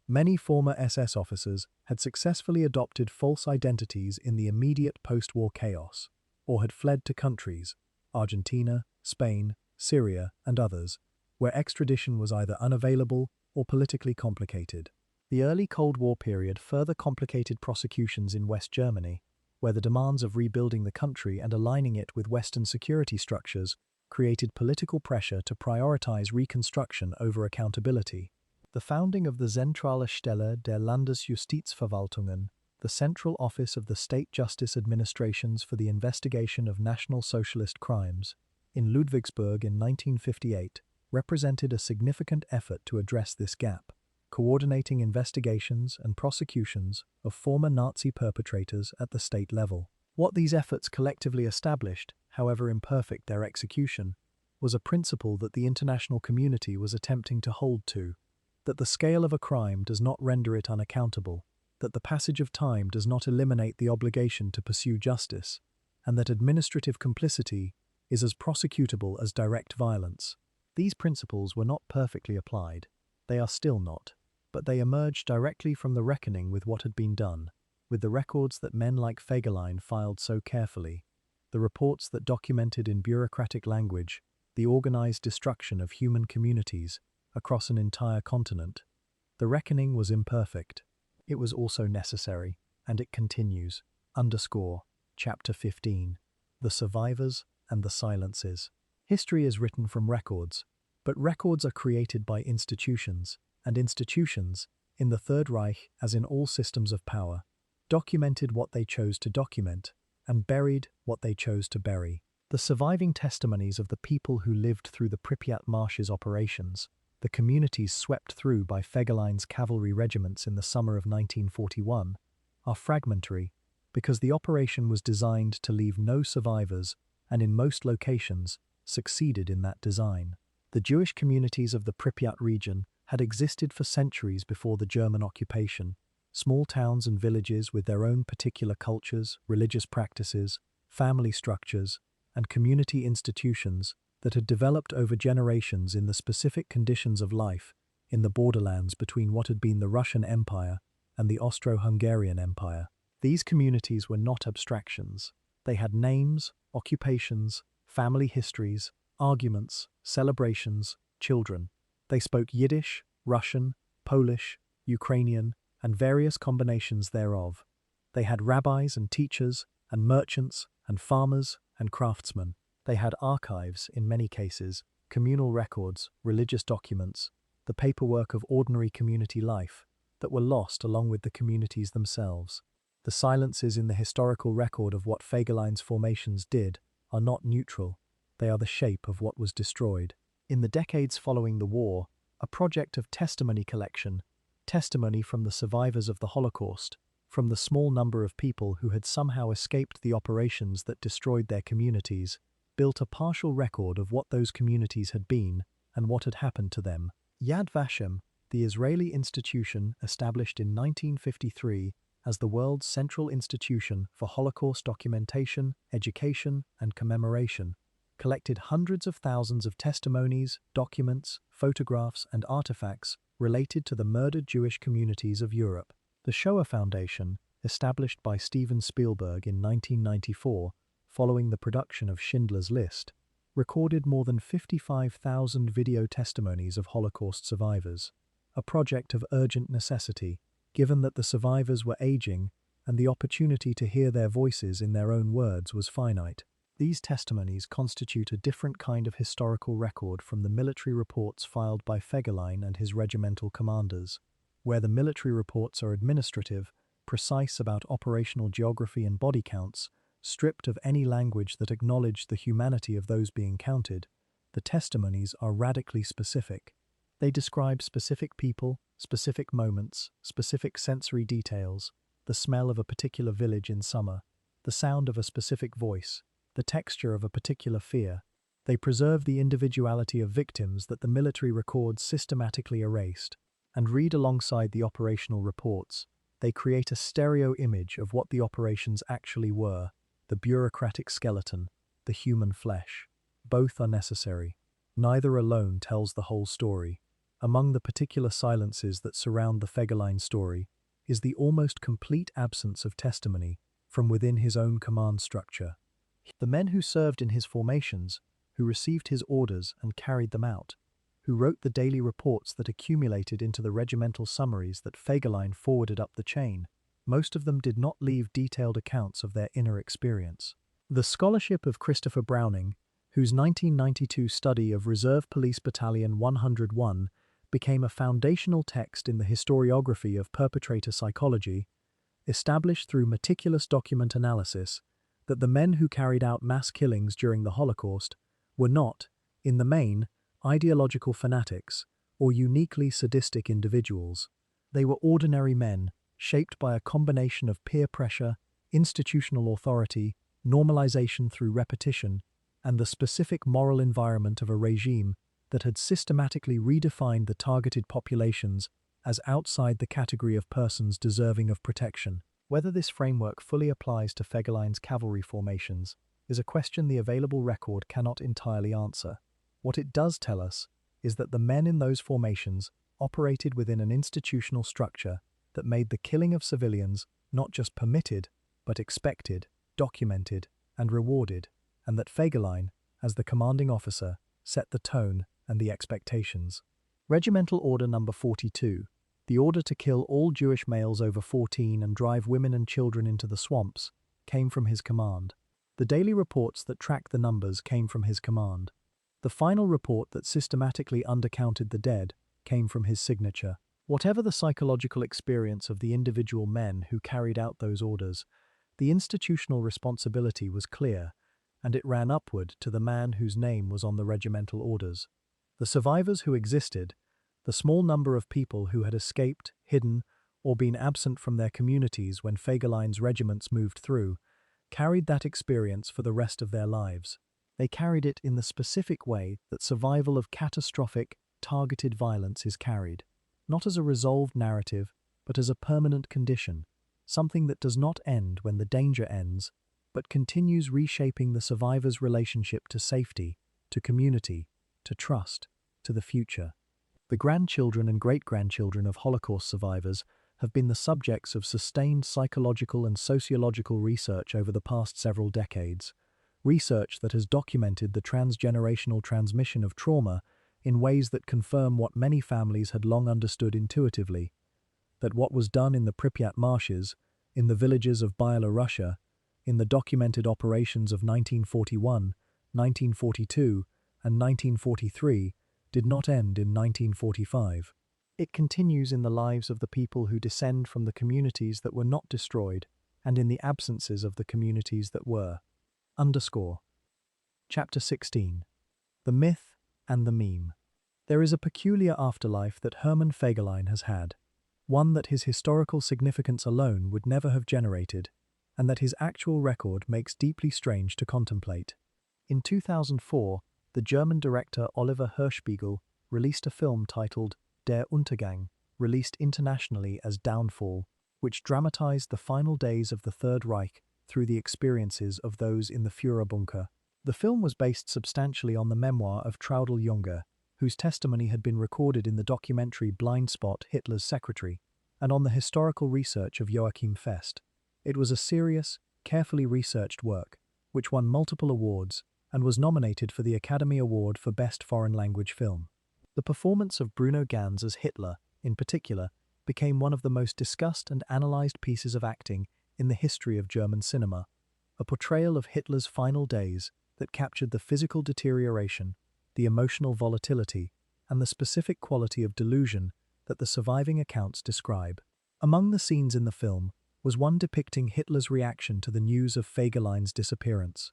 Many former SS officers had successfully adopted false identities in the immediate post-war chaos, or had fled to countries, Argentina, Spain, Syria, and others, where extradition was either unavailable or politically complicated. The early Cold War period further complicated prosecutions in West Germany, where the demands of rebuilding the country and aligning it with Western security structures created political pressure to prioritize reconstruction over accountability. The founding of the Zentrale Stelle der Landesjustizverwaltungen, the Central Office of the State Justice Administrations for the Investigation of National Socialist Crimes, in Ludwigsburg in 1958, represented a significant effort to address this gap, coordinating investigations and prosecutions of former Nazi perpetrators at the state level. What these efforts collectively established, however imperfect their execution, was a principle that the international community was attempting to hold to: that the scale of a crime does not render it unaccountable, that the passage of time does not eliminate the obligation to pursue justice, and that administrative complicity is as prosecutable as direct violence. These principles were not perfectly applied. They are still not, but they emerged directly from the reckoning with what had been done, with the records that men like Fegelein filed so carefully. the reports that documented in bureaucratic language the organized destruction of human communities across an entire continent. The reckoning was imperfect. It was also necessary, and it continues. Underscore, Chapter 15. The Survivors and the Silences. History is written from records, but records are created by institutions, and institutions, in the Third Reich as in all systems of power, documented what they chose to document, and buried what they chose to bury. The surviving testimonies of the people who lived through the Pripyat Marshes operations, the communities swept through by Fegelein's cavalry regiments in the summer of 1941, are fragmentary because the operation was designed to leave no survivors and in most locations succeeded in that design. The Jewish communities of the Pripyat region had existed for centuries before the German occupation, small towns and villages with their own particular cultures, religious practices, family structures, and community institutions that had developed over generations in the specific conditions of life in the borderlands between what had been the Russian Empire and the Austro-Hungarian Empire. These communities were not abstractions. They had names, occupations, family histories, arguments, celebrations, children. They spoke Yiddish, Russian, Polish, Ukrainian, and various combinations thereof. They had rabbis and teachers, and merchants, and farmers, and craftsmen. They had archives, in many cases, communal records, religious documents, the paperwork of ordinary community life, that were lost along with the communities themselves. The silences in the historical record of what Fegelein's formations did are not neutral. They are the shape of what was destroyed. In the decades following the war, a project of testimony collection, testimony from the survivors of the Holocaust, from the small number of people who had somehow escaped the operations that destroyed their communities, built a partial record of what those communities had been and what had happened to them. Yad Vashem, the Israeli institution established in 1953 as the world's central institution for Holocaust documentation, education, and commemoration, collected hundreds of thousands of testimonies, documents, photographs, and artifacts related to the murdered Jewish communities of Europe. The Shoah Foundation, established by Steven Spielberg in 1994 following the production of Schindler's List, recorded more than 55,000 video testimonies of Holocaust survivors, a project of urgent necessity, given that the survivors were aging and the opportunity to hear their voices in their own words was finite. These testimonies constitute a different kind of historical record from the military reports filed by Fegelein and his regimental commanders, where the military reports are administrative, precise about operational geography and body counts, stripped of any language that acknowledged the humanity of those being counted. The testimonies are radically specific. They describe specific people, specific moments, specific sensory details, the smell of a particular village in summer, the sound of a specific voice, the texture of a particular fear. They preserve the individuality of victims that the military records systematically erased, and read alongside the operational reports. They create a stereo image of what the operations actually were, the bureaucratic skeleton, the human flesh. Both are necessary. Neither alone tells the whole story. Among the particular silences that surround the Fegelein story is the almost complete absence of testimony from within his own command structure. The men who served in his formations, who received his orders and carried them out, who wrote the daily reports that accumulated into the regimental summaries that Fegelein forwarded up the chain, most of them did not leave detailed accounts of their inner experience. The scholarship of Christopher Browning, whose 1992 study of Reserve Police Battalion 101 became a foundational text in the historiography of perpetrator psychology, established through meticulous document analysis that the men who carried out mass killings during the Holocaust were not, in the main, ideological fanatics or uniquely sadistic individuals. They were ordinary men, shaped by a combination of peer pressure, institutional authority, normalization through repetition, and the specific moral environment of a regime that had systematically redefined the targeted populations as outside the category of persons deserving of protection. Whether this framework fully applies to Fegelein's cavalry formations is a question the available record cannot entirely answer. What it does tell us is that the men in those formations operated within an institutional structure that made the killing of civilians not just permitted, but expected, documented, and rewarded, and that Fegelein, as the commanding officer, set the tone and the expectations. Regimental Order Number 42, the order to kill all Jewish males over 14 and drive women and children into the swamps, came from his command. The daily reports that tracked the numbers came from his command. The final report that systematically undercounted the dead came from his signature. Whatever the psychological experience of the individual men who carried out those orders, the institutional responsibility was clear, and it ran upward to the man whose name was on the regimental orders. The survivors who existed, the small number of people who had escaped, hidden, or been absent from their communities when Fegelein's regiments moved through, carried that experience for the rest of their lives. They carried it in the specific way that survival of catastrophic, targeted violence is carried, not as a resolved narrative, but as a permanent condition, something that does not end when the danger ends, but continues reshaping the survivor's relationship to safety, to community, to trust, to the future. The grandchildren and great-grandchildren of Holocaust survivors have been the subjects of sustained psychological and sociological research over the past several decades, research that has documented the transgenerational transmission of trauma in ways that confirm what many families had long understood intuitively, that what was done in the Pripyat marshes, in the villages of Byelorussia, in the documented operations of 1941, 1942, and 1943 did not end in 1945. It continues in the lives of the people who descend from the communities that were not destroyed and in the absences of the communities that were. Chapter 16. The Myth and the Meme. There is a peculiar afterlife that Hermann Fegelein has had, one that his historical significance alone would never have generated, and that his actual record makes deeply strange to contemplate. In 2004, the German director Oliver Hirschbiegel released a film titled Der Untergang, released internationally as Downfall, which dramatized the final days of the Third Reich through the experiences of those in the Führerbunker. The film was based substantially on the memoir of Traudl Junge, whose testimony had been recorded in the documentary Blind Spot, Hitler's Secretary, and on the historical research of Joachim Fest. It was a serious, carefully researched work, which won multiple awards and was nominated for the Academy Award for Best Foreign Language Film. The performance of Bruno Ganz as Hitler, in particular, became one of the most discussed and analyzed pieces of acting in the history of German cinema, a portrayal of Hitler's final days that captured the physical deterioration, the emotional volatility, and the specific quality of delusion that the surviving accounts describe. Among the scenes in the film was one depicting Hitler's reaction to the news of Fegelein's disappearance.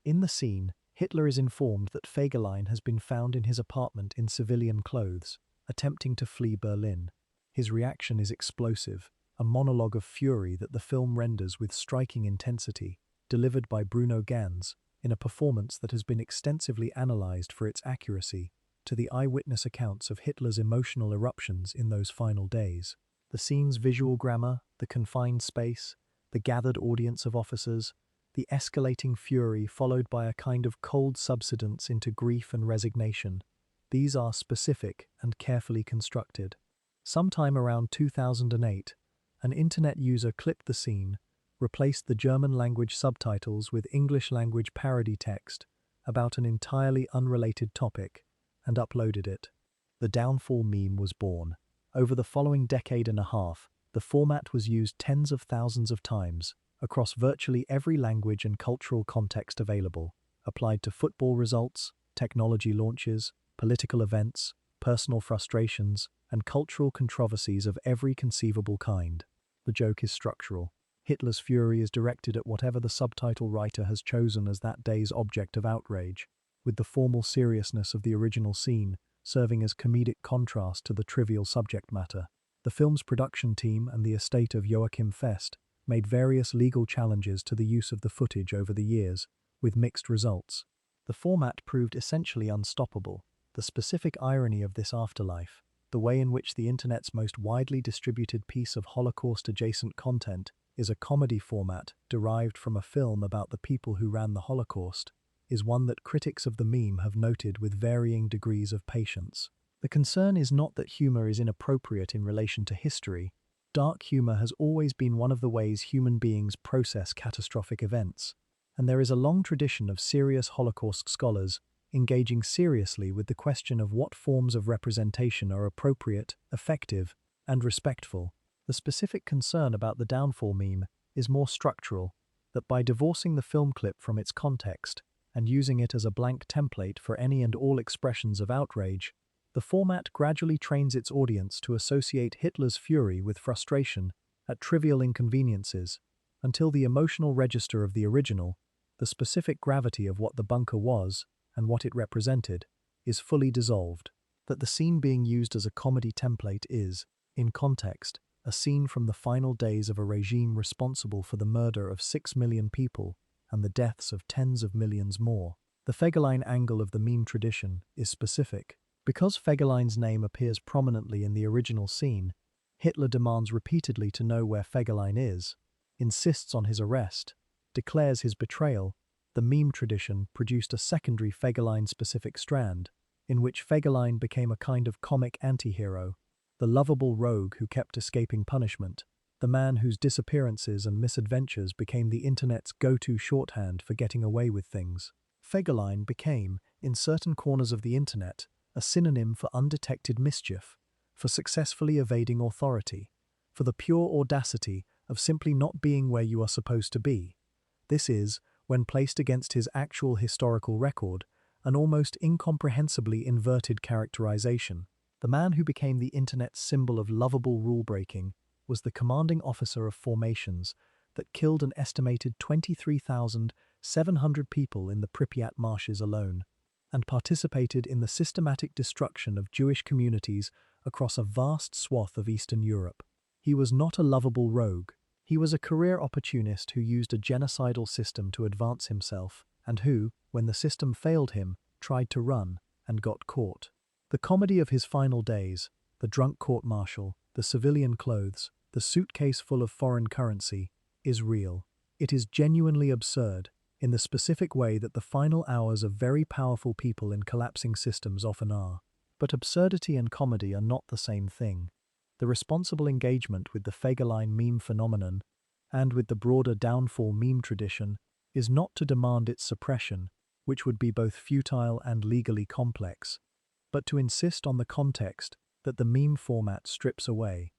In the scene, Hitler is informed that Fegelein has been found in his apartment in civilian clothes, attempting to flee Berlin. His reaction is explosive, a monologue of fury that the film renders with striking intensity, delivered by Bruno Ganz, in a performance that has been extensively analyzed for its accuracy to the eyewitness accounts of Hitler's emotional eruptions in those final days. The scene's visual grammar, the confined space, the gathered audience of officers, the escalating fury followed by a kind of cold subsidence into grief and resignation, these are specific and carefully constructed. Sometime around 2008, an internet user clipped the scene, replaced the German-language subtitles with English-language parody text about an entirely unrelated topic, and uploaded it. The Downfall meme was born. Over the following decade and a half, the format was used tens of thousands of times, across virtually every language and cultural context available, applied to football results, technology launches, political events, personal frustrations, and cultural controversies of every conceivable kind. The joke is structural. Hitler's fury is directed at whatever the subtitle writer has chosen as that day's object of outrage, with the formal seriousness of the original scene serving as comedic contrast to the trivial subject matter. The film's production team and the estate of Joachim Fest made various legal challenges to the use of the footage over the years, with mixed results. The format proved essentially unstoppable. The specific irony of this afterlife, the way in which the internet's most widely distributed piece of Holocaust-adjacent content is a comedy format derived from a film about the people who ran the Holocaust, is one that critics of the meme have noted with varying degrees of patience. The concern is not that humor is inappropriate in relation to history. Dark humor has always been one of the ways human beings process catastrophic events. and there is a long tradition of serious Holocaust scholars engaging seriously with the question of what forms of representation are appropriate, effective, and respectful. The specific concern about the downfall meme is more structural, that by divorcing the film clip from its context and using it as a blank template for any and all expressions of outrage, the format gradually trains its audience to associate Hitler's fury with frustration at trivial inconveniences, until the emotional register of the original, the specific gravity of what the bunker was and what it represented, is fully dissolved. That the scene being used as a comedy template is, in context, a scene from the final days of a regime responsible for the murder of 6 million people and the deaths of tens of millions more. The Fegelein angle of the meme tradition is specific. Because Fegelein's name appears prominently in the original scene, Hitler demands repeatedly to know where Fegelein is, insists on his arrest, declares his betrayal. The meme tradition produced a secondary Fegelein-specific strand, in which Fegelein became a kind of comic anti-hero, the lovable rogue who kept escaping punishment, the man whose disappearances and misadventures became the internet's go-to shorthand for getting away with things. Fegelein became, in certain corners of the internet, a synonym for undetected mischief, for successfully evading authority, for the pure audacity of simply not being where you are supposed to be. This is, when placed against his actual historical record, an almost incomprehensibly inverted characterization. The man who became the internet's symbol of lovable rule-breaking was the commanding officer of formations that killed an estimated 23,700 people in the Pripyat marshes alone, and participated in the systematic destruction of Jewish communities across a vast swath of Eastern Europe. He was not a lovable rogue. He was a career opportunist who used a genocidal system to advance himself, and who, when the system failed him, tried to run and got caught. The comedy of his final days, the drunk court-martial, the civilian clothes, the suitcase full of foreign currency, is real. It is genuinely absurd, in the specific way that the final hours of very powerful people in collapsing systems often are. But absurdity and comedy are not the same thing. The responsible engagement with the Fegelein meme phenomenon, and with the broader downfall meme tradition, is not to demand its suppression, which would be both futile and legally complex, but to insist on the context that the meme format strips away.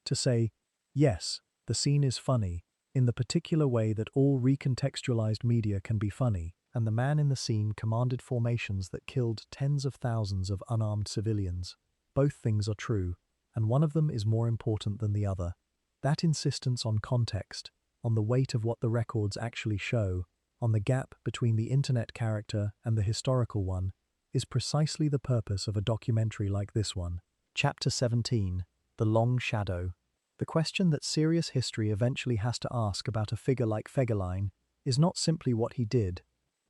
To say, yes, the scene is funny, in the particular way that all recontextualized media can be funny, and the man in the scene commanded formations that killed tens of thousands of unarmed civilians. Both things are true, and one of them is more important than the other. That insistence on context, on the weight of what the records actually show, on the gap between the internet character and the historical one, is precisely the purpose of a documentary like this one. Chapter 17. The Long Shadow. The question that serious history eventually has to ask about a figure like Fegelein is not simply what he did,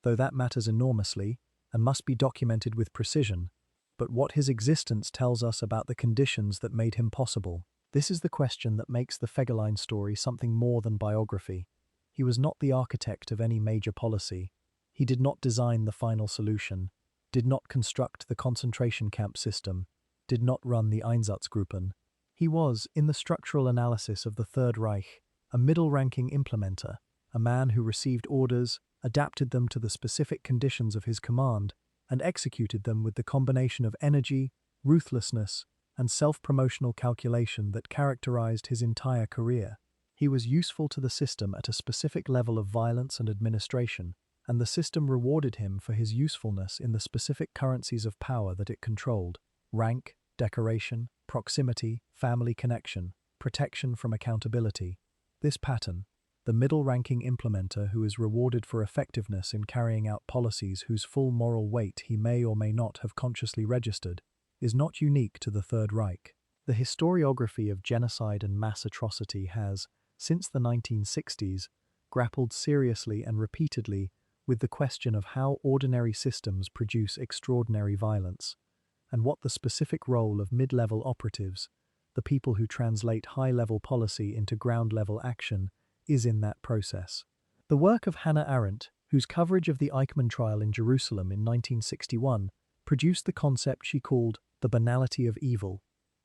though that matters enormously and must be documented with precision, but what his existence tells us about the conditions that made him possible. This is the question that makes the Fegelein story something more than biography. He was not the architect of any major policy. He did not design the final solution, did not construct the concentration camp system, did not run the Einsatzgruppen. He was, in the structural analysis of the Third Reich, a middle-ranking implementer, a man who received orders, adapted them to the specific conditions of his command, and executed them with the combination of energy, ruthlessness, and self-promotional calculation that characterized his entire career. He was useful to the system at a specific level of violence and administration, and the system rewarded him for his usefulness in the specific currencies of power that it controlled: rank, decoration, proximity, family connection, protection from accountability. This pattern, the middle-ranking implementer who is rewarded for effectiveness in carrying out policies whose full moral weight he may or may not have consciously registered, is not unique to the Third Reich. The historiography of genocide and mass atrocity has, since the 1960s, grappled seriously and repeatedly with the question of how ordinary systems produce extraordinary violence, and what the specific role of mid-level operatives, the people who translate high-level policy into ground-level action, is in that process. The work of Hannah Arendt, whose coverage of the Eichmann trial in Jerusalem in 1961 produced the concept she called the banality of evil,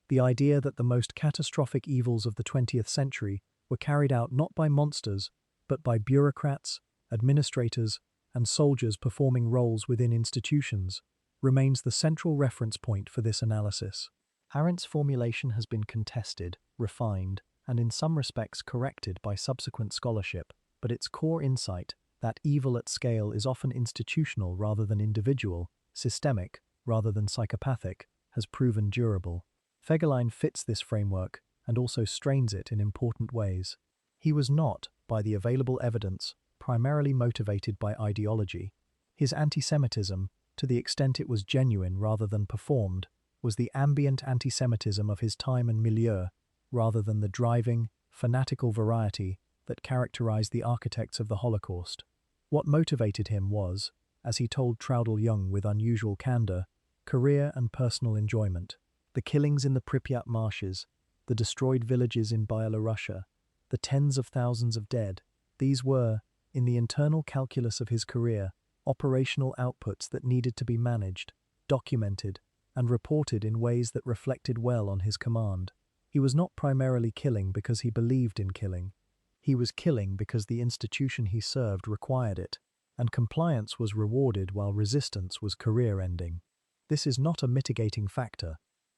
the idea that the most catastrophic evils of the 20th century were carried out not by monsters, but by bureaucrats, administrators, and soldiers performing roles within institutions, remains the central reference point for this analysis. Arendt's formulation has been contested, refined, and in some respects corrected by subsequent scholarship, but its core insight, that evil at scale is often institutional rather than individual, systemic rather than psychopathic, has proven durable. Fegelein fits this framework and also strains it in important ways. He was not, by the available evidence, primarily motivated by ideology. His anti-Semitism, to the extent it was genuine rather than performed, was the ambient anti-Semitism of his time and milieu, rather than the driving, fanatical variety that characterized the architects of the Holocaust. What motivated him was, as he told Traudl Jung with unusual candor, career and personal enjoyment. The killings in the Pripyat marshes, the destroyed villages in Byelorussia, the tens of thousands of dead, these were, in the internal calculus of his career, operational outputs that needed to be managed, documented, and reported in ways that reflected well on his command. He was not primarily killing because he believed in killing. He was killing because the institution he served required it, and compliance was rewarded while resistance was career-ending. This is not a mitigating factor.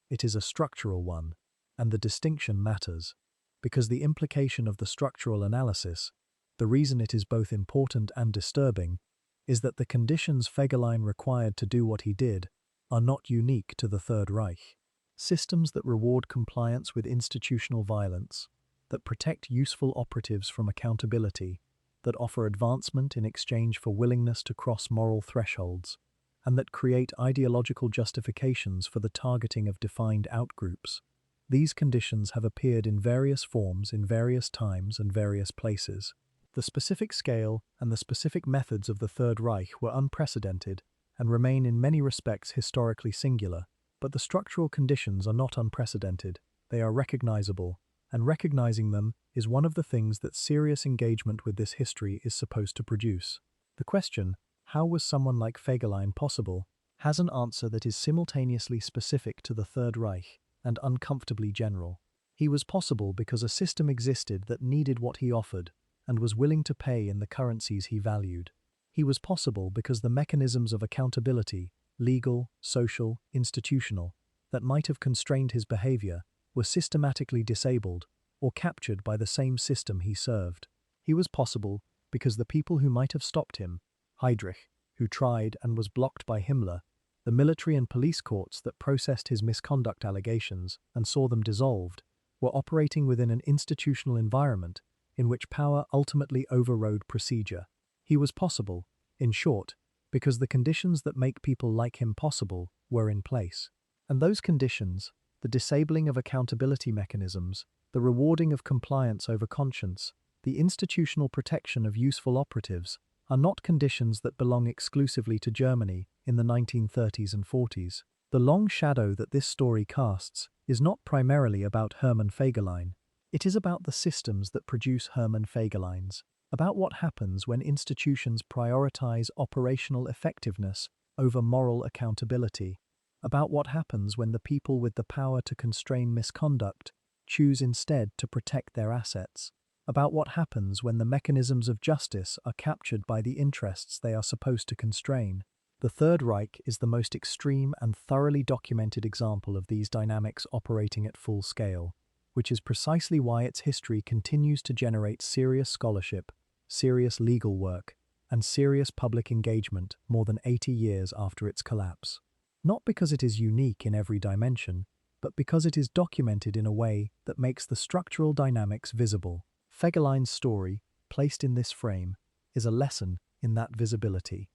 It is a structural one, and the distinction matters, because the implication of the structural analysis, the reason it is both important and disturbing, is that the conditions Fegelein required to do what he did are not unique to the Third Reich. Systems that reward compliance with institutional violence, that protect useful operatives from accountability, that offer advancement in exchange for willingness to cross moral thresholds, and that create ideological justifications for the targeting of defined outgroups. These conditions have appeared in various forms in various times and various places. The specific scale and the specific methods of the Third Reich were unprecedented and remain in many respects historically singular, but the structural conditions are not unprecedented, they are recognizable, and recognizing them is one of the things that serious engagement with this history is supposed to produce. The question, how was someone like Fegelein possible, has an answer that is simultaneously specific to the Third Reich and uncomfortably general. He was possible because a system existed that needed what he offered and was willing to pay in the currencies he valued. He was possible because the mechanisms of accountability, legal, social, institutional, that might have constrained his behavior were systematically disabled or captured by the same system he served. He was possible because the people who might have stopped him, Heydrich, who tried and was blocked by Himmler, the military and police courts that processed his misconduct allegations and saw them dissolved, were operating within an institutional environment in which power ultimately overrode procedure. He was possible, in short, because the conditions that make people like him possible were in place. And those conditions, the disabling of accountability mechanisms, the rewarding of compliance over conscience, the institutional protection of useful operatives, are not conditions that belong exclusively to Germany in the 1930s and 40s. The long shadow that this story casts is not primarily about Hermann Fegelein. It is about the systems that produce Hermann Fegeleins, about what happens when institutions prioritize operational effectiveness over moral accountability, about what happens when the people with the power to constrain misconduct choose instead to protect their assets, about what happens when the mechanisms of justice are captured by the interests they are supposed to constrain. The Third Reich is the most extreme and thoroughly documented example of these dynamics operating at full scale, which is precisely why its history continues to generate serious scholarship, serious legal work, and serious public engagement more than 80 years after its collapse. Not because it is unique in every dimension, but because it is documented in a way that makes the structural dynamics visible. Fegelein's story, placed in this frame, is a lesson in that visibility.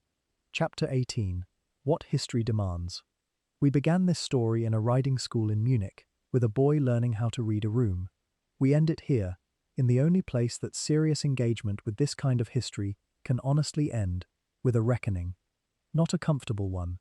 Chapter 18. What History Demands. We began this story in a riding school in Munich, with a boy learning how to read a room. We end it here, in the only place that serious engagement with this kind of history can honestly end, with a reckoning. Not a comfortable one.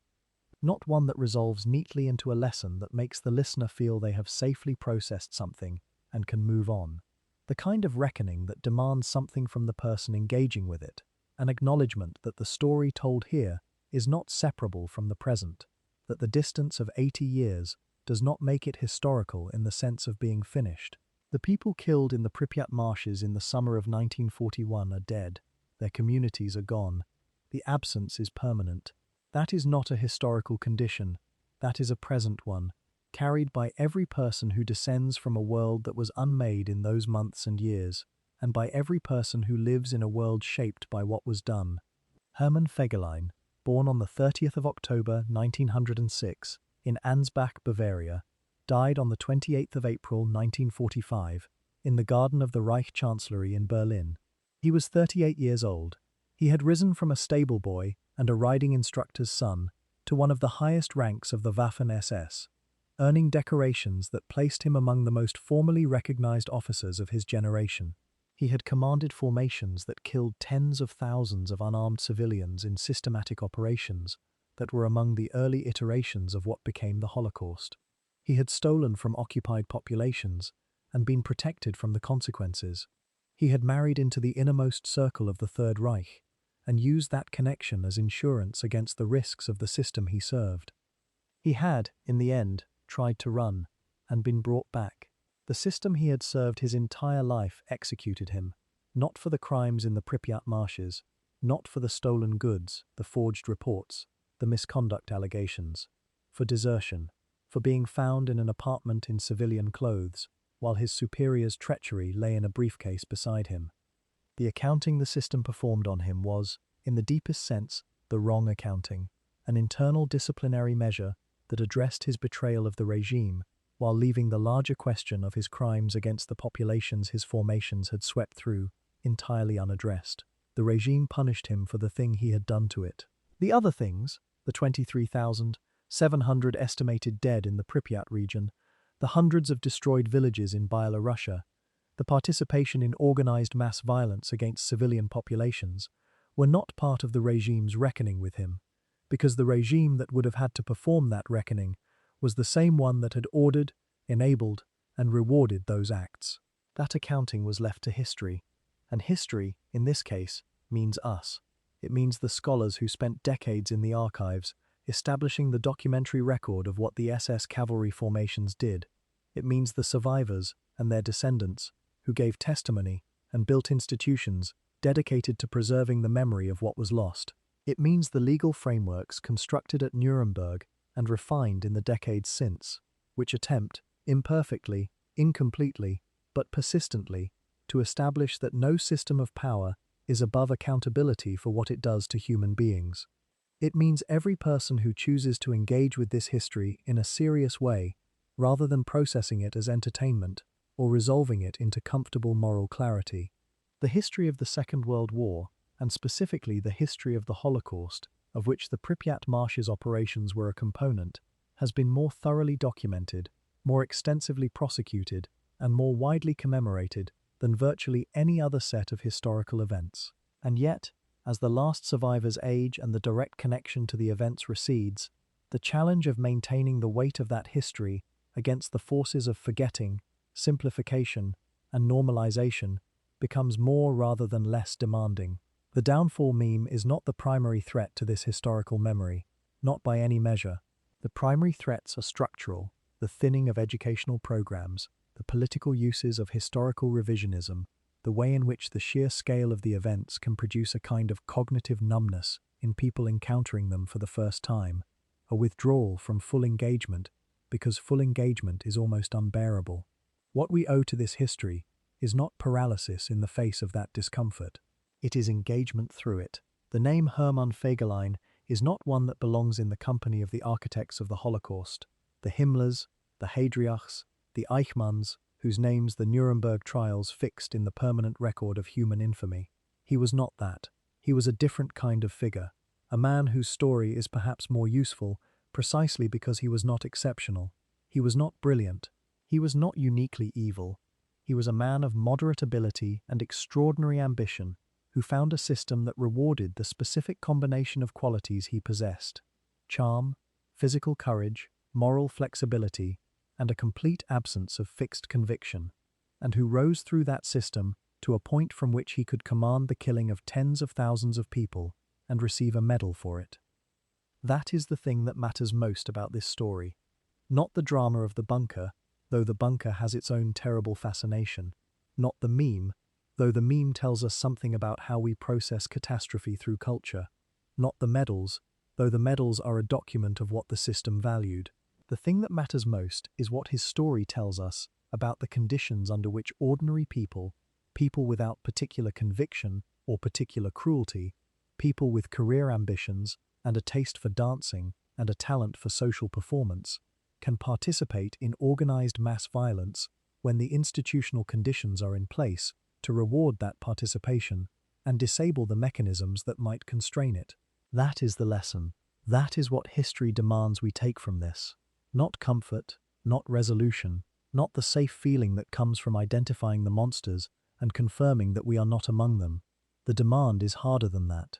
Not one that resolves neatly into a lesson that makes the listener feel they have safely processed something and can move on. The kind of reckoning that demands something from the person engaging with it, an acknowledgement that the story told here is not separable from the present, that the distance of 80 years does not make it historical in the sense of being finished. The people killed in the Pripyat marshes in the summer of 1941 are dead. their communities are gone. The absence is permanent. That is not a historical condition. That is a present one, carried by every person who descends from a world that was unmade in those months and years, and by every person who lives in a world shaped by what was done. Hermann Fegelein, born on the 30th of October 1906 in Ansbach, Bavaria, died on the 28th of April 1945 in the garden of the Reich Chancellery in Berlin. He was 38 years old. He had risen from a stable boy and a riding instructor's son to one of the highest ranks of the Waffen-SS, earning decorations that placed him among the most formally recognized officers of his generation. He had commanded formations that killed tens of thousands of unarmed civilians in systematic operations that were among the early iterations of what became the Holocaust. He had stolen from occupied populations and been protected from the consequences. He had married into the innermost circle of the Third Reich and used that connection as insurance against the risks of the system he served. He had, in the end, tried to run and been brought back. The system he had served his entire life executed him, not for the crimes in the Pripyat marshes, not for the stolen goods, the forged reports, the misconduct allegations, for desertion, for being found in an apartment in civilian clothes, while his superior's treachery lay in a briefcase beside him. The accounting the system performed on him was, in the deepest sense, the wrong accounting, an internal disciplinary measure that addressed his betrayal of the regime, while leaving the larger question of his crimes against the populations his formations had swept through entirely unaddressed. The regime punished him for the thing he had done to it. The other things, the 23,700 estimated dead in the Pripyat region, the hundreds of destroyed villages in Byelorussia, the participation in organized mass violence against civilian populations, were not part of the regime's reckoning with him, because the regime that would have had to perform that reckoning was the same one that had ordered, enabled, and rewarded those acts. That accounting was left to history, and history, in this case, means us. It means the scholars who spent decades in the archives, establishing the documentary record of what the SS cavalry formations did. It means the survivors and their descendants, who gave testimony and built institutions dedicated to preserving the memory of what was lost. It means the legal frameworks constructed at Nuremberg and refined in the decades since, which attempt, imperfectly, incompletely, but persistently, to establish that no system of power is above accountability for what it does to human beings. It means every person who chooses to engage with this history in a serious way, rather than processing it as entertainment or resolving it into comfortable moral clarity. The history of the Second World War, and specifically the history of the Holocaust, of which the Pripyat Marshes operations were a component, has been more thoroughly documented, more extensively prosecuted, and more widely commemorated than virtually any other set of historical events. And yet, as the last survivors age and the direct connection to the events recedes, the challenge of maintaining the weight of that history against the forces of forgetting, simplification, and normalization becomes more rather than less demanding. The downfall meme is not the primary threat to this historical memory, not by any measure. The primary threats are structural, the thinning of educational programs, the political uses of historical revisionism, the way in which the sheer scale of the events can produce a kind of cognitive numbness in people encountering them for the first time, a withdrawal from full engagement because full engagement is almost unbearable. What we owe to this history is not paralysis in the face of that discomfort. It is engagement through it. The name Hermann Fegelein is not one that belongs in the company of the architects of the Holocaust, the Himmlers, the Heydrichs, the Eichmanns, whose names the Nuremberg trials fixed in the permanent record of human infamy. He was not that. He was a different kind of figure, a man whose story is perhaps more useful precisely because he was not exceptional. He was not brilliant. He was not uniquely evil. He was a man of moderate ability and extraordinary ambition, who found a system that rewarded the specific combination of qualities he possessed: charm, physical courage, moral flexibility, and a complete absence of fixed conviction, and who rose through that system to a point from which he could command the killing of tens of thousands of people and receive a medal for it. That is the thing that matters most about this story, not the drama of the bunker, though the bunker has its own terrible fascination, not the meme, though the meme tells us something about how we process catastrophe through culture. Not the medals, though the medals are a document of what the system valued. The thing that matters most is what his story tells us about the conditions under which ordinary people, people without particular conviction or particular cruelty, people with career ambitions and a taste for dancing and a talent for social performance, can participate in organized mass violence when the institutional conditions are in place to reward that participation and disable the mechanisms that might constrain it. That is the lesson. That is what history demands we take from this. Not comfort, not resolution, not the safe feeling that comes from identifying the monsters and confirming that we are not among them. The demand is harder than that.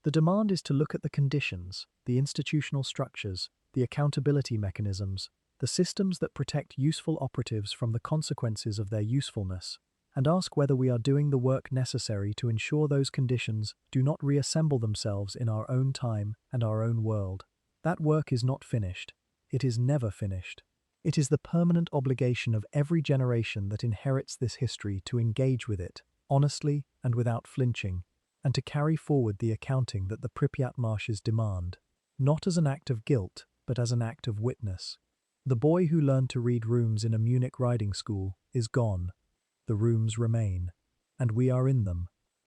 The demand is to look at the conditions, the institutional structures, the accountability mechanisms, the systems that protect useful operatives from the consequences of their usefulness, and ask whether we are doing the work necessary to ensure those conditions do not reassemble themselves in our own time and our own world. That work is not finished. It is never finished. It is the permanent obligation of every generation that inherits this history to engage with it, honestly and without flinching, and to carry forward the accounting that the Pripyat marshes demand, not as an act of guilt, but as an act of witness. The boy who learned to read rooms in a Munich riding school is gone. The rooms remain, and we are in them.